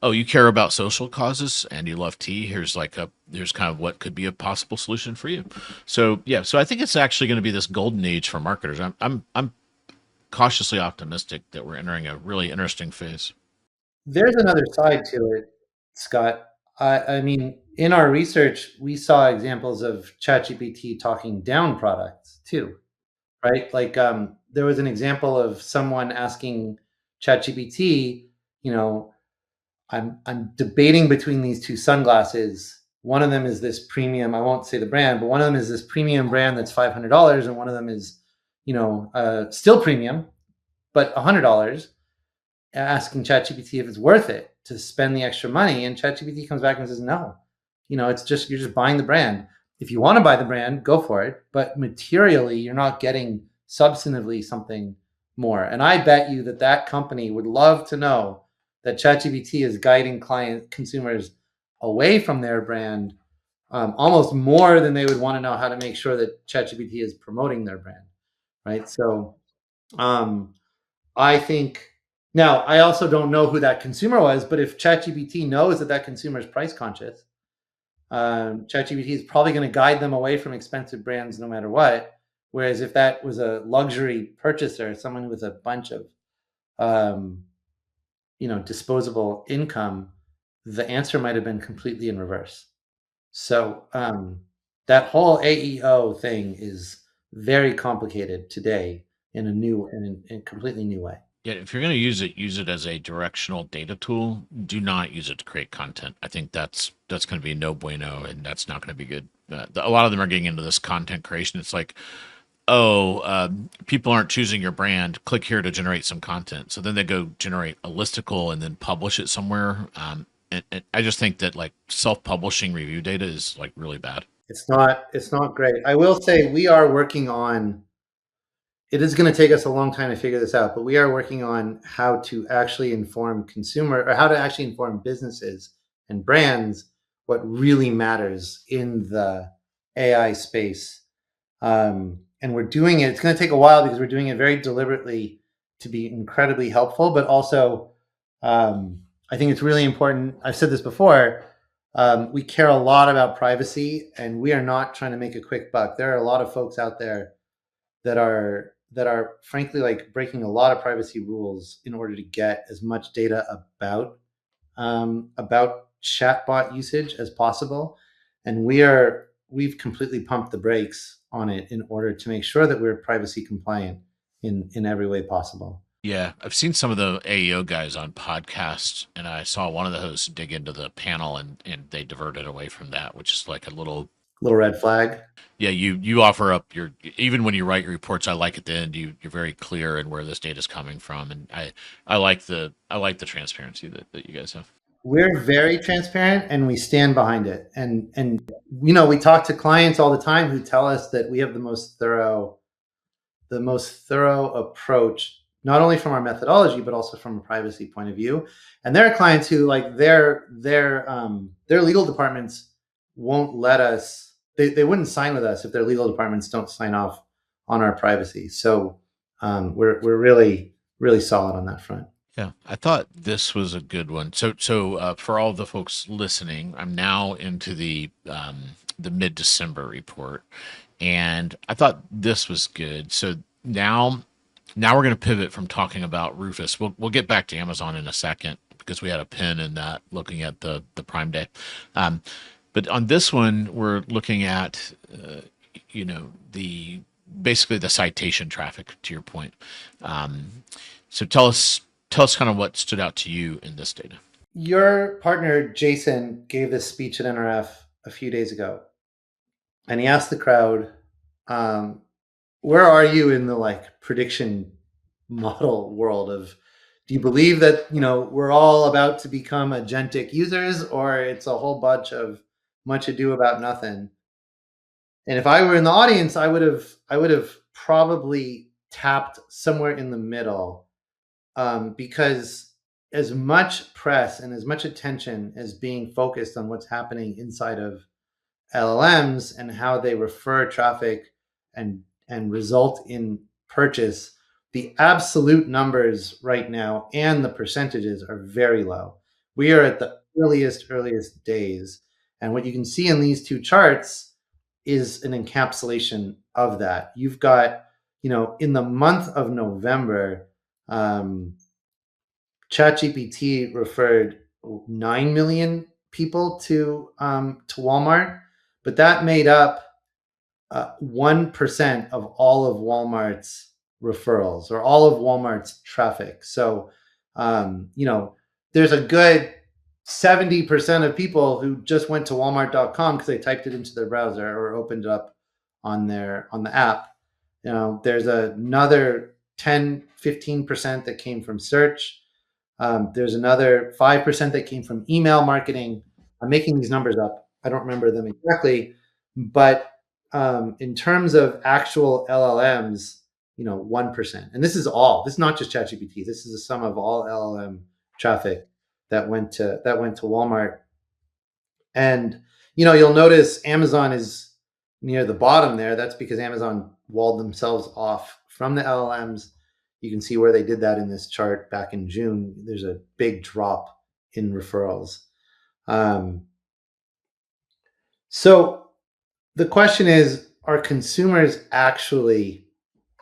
oh, you care about social causes and you love tea. Here's kind of what could be a possible solution for you. So yeah, so I think it's actually going to be this golden age for marketers. I'm cautiously optimistic that we're entering a really interesting phase. There's another side to it, Scott. I mean, in our research, we saw examples of ChatGPT talking down products too, right? Like there was an example of someone asking ChatGPT, you know, I'm debating between these two sunglasses. One of them is this premium. I won't say the brand, but one of them is this premium brand that's $500, and one of them is, still premium, but $100. Asking ChatGPT if it's worth it to spend the extra money, and ChatGPT comes back and says no. It's just you're just buying the brand. If you want to buy the brand, go for it, but materially, you're not getting substantively something more. And I bet you that company would love to know that ChatGPT is guiding consumers away from their brand almost more than they would want to know how to make sure that ChatGPT is promoting their brand, right? So I think, Now, I also don't know who that consumer was, but if ChatGPT knows that that consumer is price conscious, ChatGPT is probably going to guide them away from expensive brands no matter what. Whereas if that was a luxury purchaser, someone with a bunch of, disposable income, the answer might have been completely in reverse. So that whole AEO thing is very complicated today in a new and in completely new way. Yeah, if you're going to use it as a directional data tool. Do not use it to create content. I think that's going to be no bueno, and that's not going to be good. A lot of them are getting into this content creation. It's like, oh, people aren't choosing your brand. Click here to generate some content. So then they go generate a listicle and then publish it somewhere. And I just think that like self-publishing review data is like really bad. It's not great. I will say we are working on, it is going to take us a long time to figure this out, but we are working on how to actually inform how to actually inform businesses and brands what really matters in the AI space. And we're doing it. It's going to take a while because we're doing it very deliberately to be incredibly helpful, but also I think it's really important. I've said this before. We care a lot about privacy, and we are not trying to make a quick buck. There are a lot of folks out there that are frankly like breaking a lot of privacy rules in order to get as much data about chatbot usage as possible. And we've completely pumped the brakes on it in order to make sure that we're privacy compliant in every way possible. Yeah, I've seen some of the AEO guys on podcasts, and I saw one of the hosts dig into the panel, and they diverted away from that, which is like a little red flag. Yeah, you offer up your, even when you write your reports. I like at the end you're very clear in where this data is coming from, and I like the transparency that you guys have. We're very transparent and we stand behind it. And we talk to clients all the time who tell us that we have the most thorough approach, not only from our methodology, but also from a privacy point of view. And there are clients who like their legal departments won't let us, they wouldn't sign with us if their legal departments don't sign off on our privacy. So we're really, really solid on that front. Yeah, I thought this was a good one. So for all the folks listening, I'm now into the mid-December report, and I thought this was good. So now we're going to pivot from talking about Rufus. We'll get back to Amazon in a second because we had a pin in that looking at the Prime Day. But on this one, we're looking at basically the citation traffic, to your point. So tell us kind of what stood out to you in this data. Your partner, Jason, gave this speech at NRF a few days ago. And he asked the crowd, where are you in the like prediction model world of, do you believe that, we're all about to become agentic users, or it's a whole bunch of much ado about nothing? And if I were in the audience, I would have probably tapped somewhere in the middle, because as much press and as much attention as being focused on what's happening inside of LLMs and how they refer traffic and result in purchase, the absolute numbers right now and the percentages are very low. We are at the earliest days. And what you can see in these two charts is an encapsulation of that. You've got, in the month of November, ChatGPT referred 9 million people to Walmart, but that made up 1% of all of Walmart's referrals or all of Walmart's traffic. So, there's a good 70% of people who just went to walmart.com because they typed it into their browser or opened it up on the app. There's another 10-15% that came from search. There's another 5% that came from email marketing. I'm making these numbers up. I don't remember them exactly, but in terms of actual LLMs, 1%. And this is not just ChatGPT. This is the sum of all LLM traffic that went to Walmart. And you'll notice Amazon is near the bottom there. That's because Amazon walled themselves off from the LLMs. You can see where they did that in this chart back in June. There's a big drop in referrals. So the question is, are consumers actually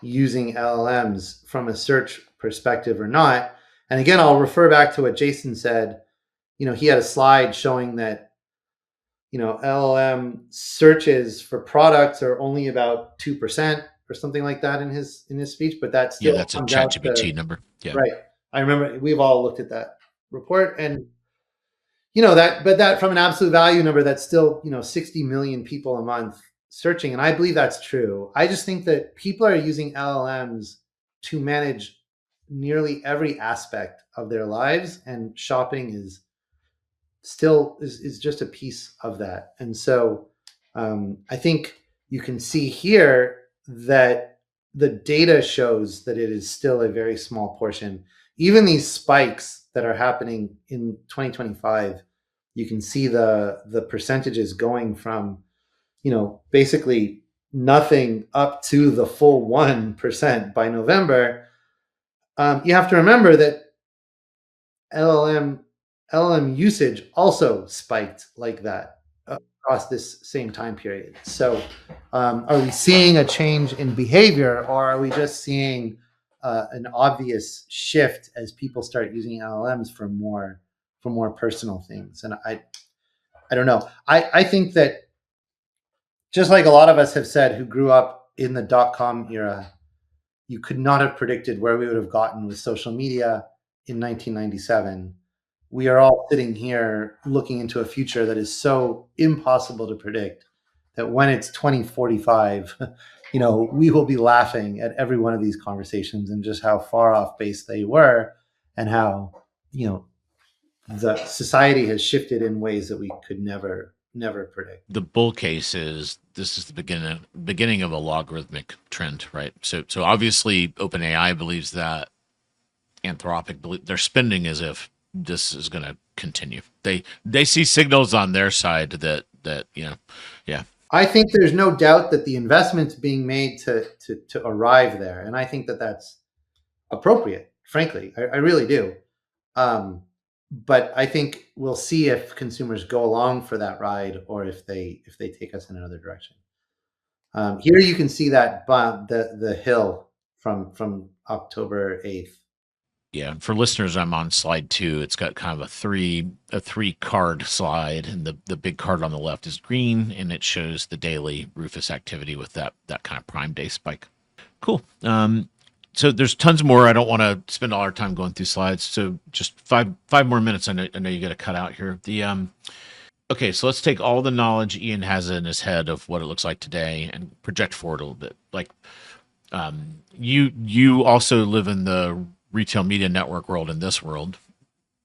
using LLMs from a search perspective or not? And again, I'll refer back to what Jason said. He had a slide showing that LLM searches for products are only about 2% or something like that in his speech, but that still that's a comes out ChatGPT to, number. Yeah. right. I remember we've all looked at that report, and that from an absolute value number, that's still 60 million people a month searching, and I believe that's true. I just think that people are using LLMs to manage nearly every aspect of their lives, and shopping is just a piece of that. And so I think you can see here that the data shows that it is still a very small portion. Even these spikes that are happening in 2025, you can see the percentages going from basically nothing up to the full 1% by November. You have to remember that LLM usage also spiked like that across this same time period. So are we seeing a change in behavior, or are we just seeing an obvious shift as people start using LLMs for more personal things? And I don't know. I think that, just like a lot of us have said who grew up in the .com era, you could not have predicted where we would have gotten with social media in 1997. We are all sitting here looking into a future that is so impossible to predict that when it's 2045, we will be laughing at every one of these conversations and just how far off base they were, and how, the society has shifted in ways that we could never predict. The bull case is this is the beginning of a logarithmic trend, right? So obviously OpenAI believes that. Anthropic they're spending as if this is going to continue. They see signals on their side that yeah. I think there's no doubt that the investment's being made to arrive there, and I think that that's appropriate. Frankly, I really do. But I think we'll see if consumers go along for that ride, or if they take us in another direction. Here you can see that the hill from October 8th. Yeah, for listeners, I'm on slide 2. It's got kind of a three card slide, and the big card on the left is green, and it shows the daily Rufus activity with that kind of Prime Day spike. Cool. So there's tons more. I don't want to spend all our time going through slides. So just five more minutes. I know you got to cut out here. Okay, so let's take all the knowledge Ian has in his head of what it looks like today and project forward a little bit. Like, you also live in the retail media network world. In this world,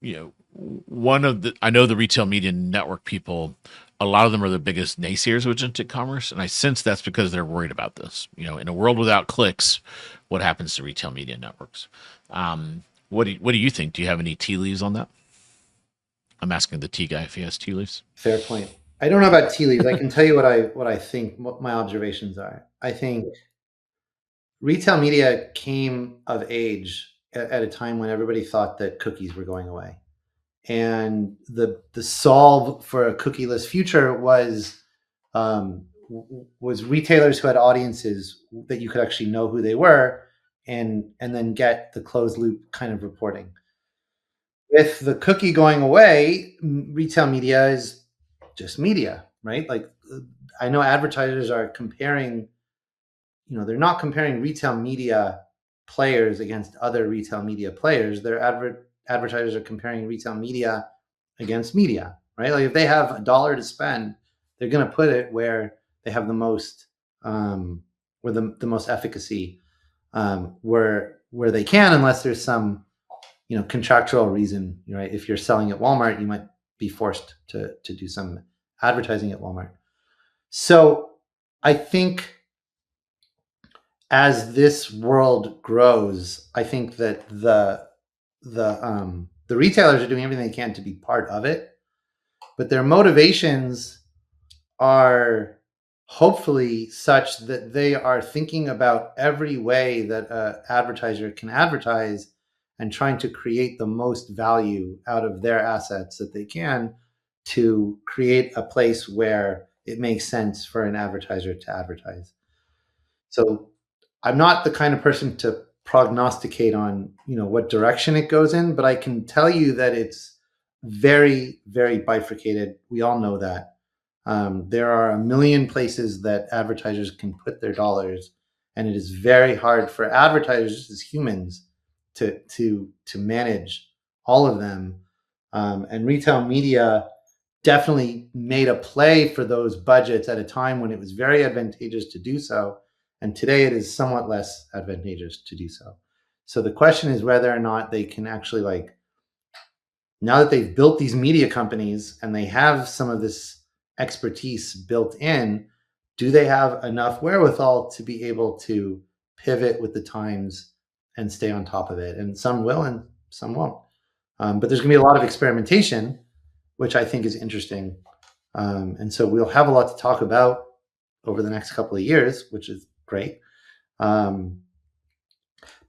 I know the retail media network people, a lot of them are the biggest naysayers of agentic commerce, and I sense that's because they're worried about this. In a world without clicks, what happens to retail media networks? What do you think? Do you have any tea leaves on that? I'm asking the tea guy if he has tea leaves. Fair point. I don't know about tea leaves. I can tell you what I think, what my observations are. I think retail media came of age at a time when everybody thought that cookies were going away. And the solve for a cookieless future was retailers who had audiences that you could actually know who they were, and then get the closed loop kind of reporting. With the cookie going away, retail media is just media, right? Like, I know advertisers are comparing, they're not comparing retail media players against other retail media players. Their advertisers are comparing retail media against media, right? Like, if they have $1 to spend, they're going to put it where they have the most, where the most efficacy, where they can, unless there's some, contractual reason, right? If you're selling at Walmart, you might be forced to do some advertising at Walmart. So I think as this world grows, I think that the retailers are doing everything they can to be part of it, but their motivations are hopefully such that they are thinking about every way that an advertiser can advertise and trying to create the most value out of their assets that they can to create a place where it makes sense for an advertiser to advertise. So I'm not the kind of person to prognosticate on, what direction it goes in, but I can tell you that it's very, very bifurcated. We all know that. There are a million places that advertisers can put their dollars, and it is very hard for advertisers as humans to manage all of them. And retail media definitely made a play for those budgets at a time when it was very advantageous to do so. And today it is somewhat less advantageous to do so. So the question is whether or not they can actually, now that they've built these media companies and they have some of this expertise built in, do they have enough wherewithal to be able to pivot with the times and stay on top of it? And some will and some won't. But there's going to be a lot of experimentation, which I think is interesting. And so we'll have a lot to talk about over the next couple of years, which is great. But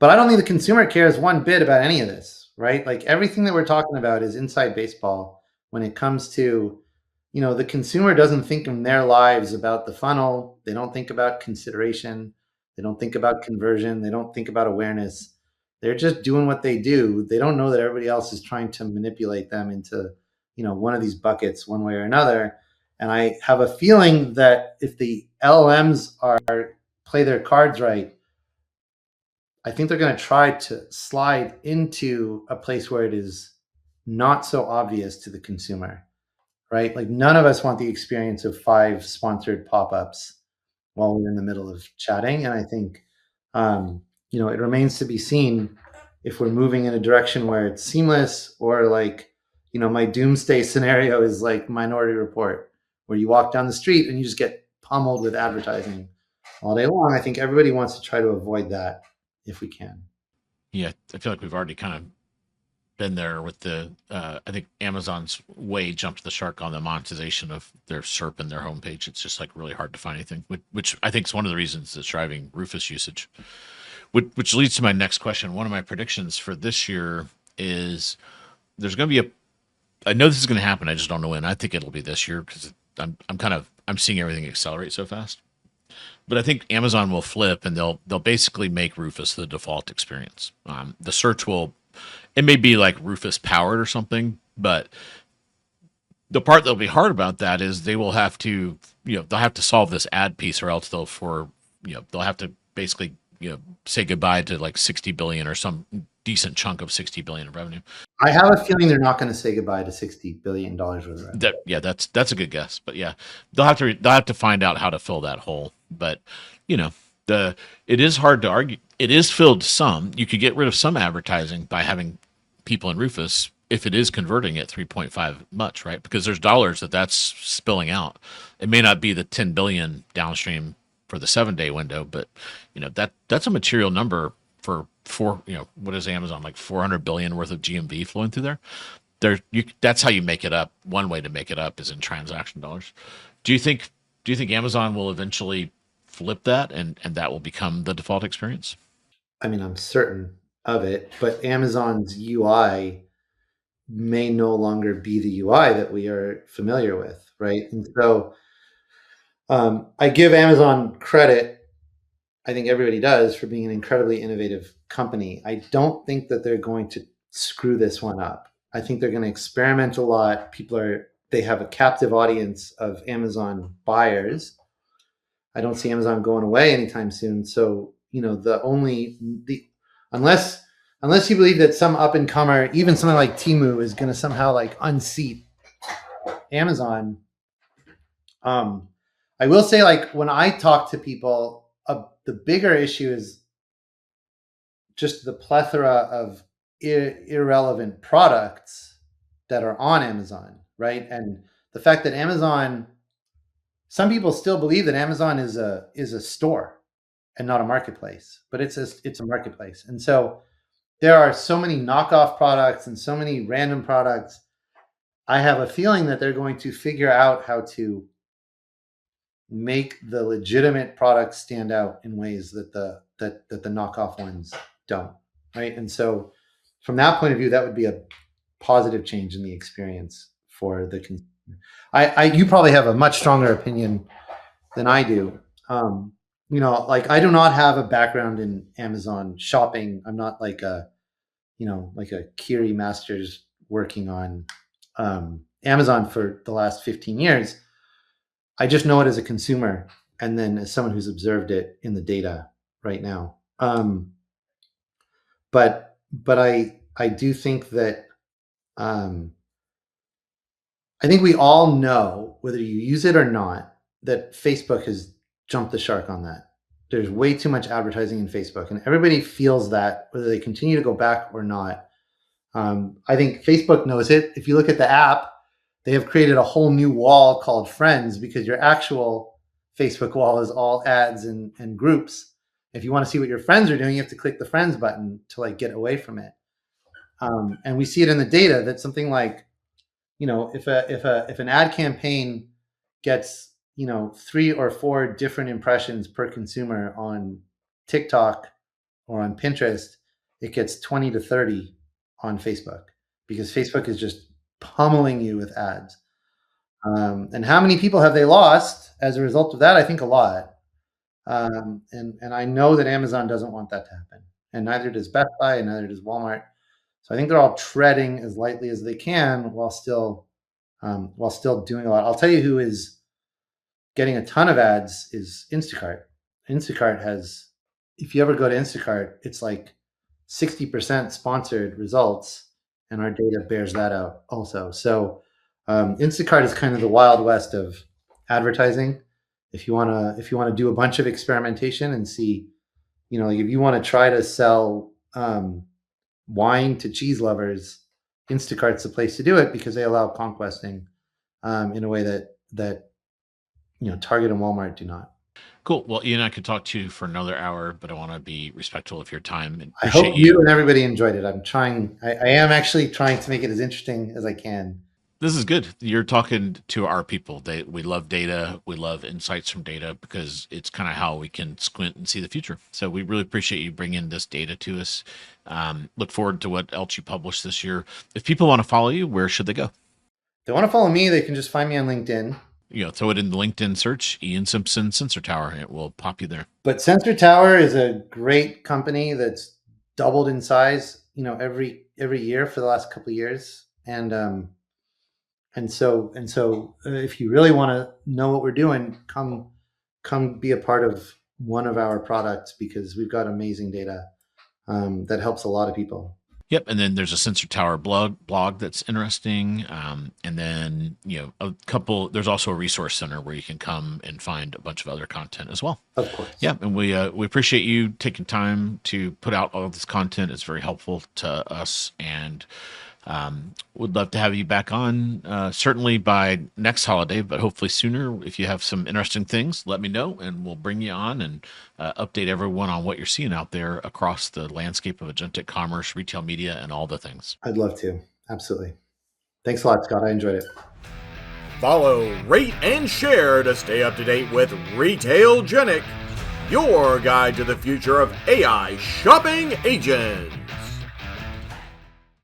I don't think the consumer cares one bit about any of this, right? Like everything that we're talking about is inside baseball when it comes to, the consumer doesn't think in their lives about the funnel. They don't think about consideration. They don't think about conversion. They don't think about awareness. They're just doing what they do. They don't know that everybody else is trying to manipulate them into, one of these buckets one way or another. And I have a feeling that if the LLMs play their cards right, I think they're going to try to slide into a place where it is not so obvious to the consumer, right? Like none of us want the experience of 5 sponsored pop-ups while we're in the middle of chatting. And I think, it remains to be seen if we're moving in a direction where it's seamless or my doomsday scenario is like Minority Report, where you walk down the street and you just get pummeled with advertising all day long. I think everybody wants to try to avoid that if we can. Yeah, I feel like we've already kind of been there with the. I think Amazon's way jumped the shark on the monetization of their SERP and their homepage. It's just like really hard to find anything, which I think is one of the reasons that's driving Rufus usage. Which leads to my next question. One of my predictions for this year is there's going to be I know this is going to happen. I just don't know when. I think it'll be this year because I'm seeing everything accelerate so fast. But I think Amazon will flip and they'll basically make Rufus the default experience. The search it may be like Rufus powered or something, but the part that'll be hard about that is they will have to, they'll have to solve this ad piece or else they'll have to basically, say goodbye to like 60 billion or some decent chunk of 60 billion of revenue. I have a feeling they're not going to say goodbye to $60 billion worth of revenue. That's a good guess, but yeah, they'll have to find out how to fill that hole. But it is hard to argue. It is filled some. You could get rid of some advertising by having people in Rufus if it is converting at 3.5 much, right? Because there's dollars that's spilling out. It may not be the 10 billion downstream for the 7-day window, but that's a material number for what is Amazon, like 400 billion worth of GMV flowing through there. That's how you make it up. One way to make it up is in transaction dollars. Do you think Amazon will eventually flip that and that will become the default experience? I mean, I'm certain of it, but Amazon's UI may no longer be the UI that we are familiar with, right? And so I give Amazon credit, I think everybody does, for being an incredibly innovative company. I don't think that they're going to screw this one up. I think they're going to experiment a lot. They have a captive audience of Amazon buyers. I don't see Amazon going away anytime soon. So, unless you believe that some up and comer, even something like Temu, is going to somehow unseat Amazon. I will say, when I talk to people, the bigger issue is just the plethora of irrelevant products that are on Amazon, right? And the fact that Amazon, some people still believe that Amazon is a store and not a marketplace, but it's a marketplace. And so there are so many knockoff products and so many random products. I have a feeling that they're going to figure out how to make the legitimate products stand out in ways that the knockoff ones don't, right? And so from that point of view, that would be a positive change in the experience for the consumer. You probably have a much stronger opinion than I do. Like I do not have a background in Amazon shopping. I'm not like a Kiri Masters working on Amazon for the last 15 years. I just know it as a consumer, and then as someone who's observed it in the data right now. But I do think that I think we all know, whether you use it or not, that Facebook has jumped the shark on that. There's way too much advertising in Facebook, and everybody feels that, whether they continue to go back or not. I think Facebook knows it. If you look at the app, they have created a whole new wall called Friends, because your actual Facebook wall is all ads and groups. If you want to see what your friends are doing, you have to click the Friends button to like get away from it. And we see it in the data that something like, if an ad campaign gets 3 or 4 different impressions per consumer on TikTok or on Pinterest, it gets 20 to 30 on Facebook, because Facebook is just pummeling you with ads. And how many people have they lost as a result of that? I think a lot. And I know that Amazon doesn't want that to happen, and neither does Best Buy, and neither does Walmart. So I think they're all treading as lightly as they can while still doing a lot. I'll tell you who is getting a ton of ads is Instacart. Instacart has, if you ever go to Instacart, it's like 60% sponsored results, and our data bears that out also. So Instacart is kind of the Wild West of advertising. If you want to do a bunch of experimentation and see, like if you want to try to sell wine to cheese lovers, Instacart's the place to do it, because they allow conquesting in a way that Target and Walmart do not. Cool. Well, Ian, I could talk to you for another hour, but I want to be respectful of your time. And I hope you and everybody enjoyed it. I'm trying. I am actually trying to make it as interesting as I can. This is good. You're talking to our people. We love data. We love insights from data, because it's kind of how we can squint and see the future. So we really appreciate you bringing this data to us. Look forward to what else you publish this year. If people want to follow you, where should they go? If they want to follow me, they can just find me on LinkedIn. Throw it in the LinkedIn search, Ian Simpson, Sensor Tower, and it will pop you there. But Sensor Tower is a great company that's doubled in size, every year for the last couple of years. And so if you really want to know what we're doing, come be a part of one of our products, because we've got amazing data that helps a lot of people. Yep. And then there's a Sensor Tower blog that's interesting. And then, there's also a resource center where you can come and find a bunch of other content as well. Of course. Yeah. And we appreciate you taking time to put out all of this content. It's very helpful to us, and would love to have you back on, certainly by next holiday, but hopefully sooner. If you have some interesting things, let me know, and we'll bring you on and update everyone on what you're seeing out there across the landscape of agentic commerce, retail media, and all the things. I'd love to. Absolutely. Thanks a lot, Scott. I enjoyed it. Follow, rate, and share to stay up to date with Retailgenic, your guide to the future of AI shopping agents.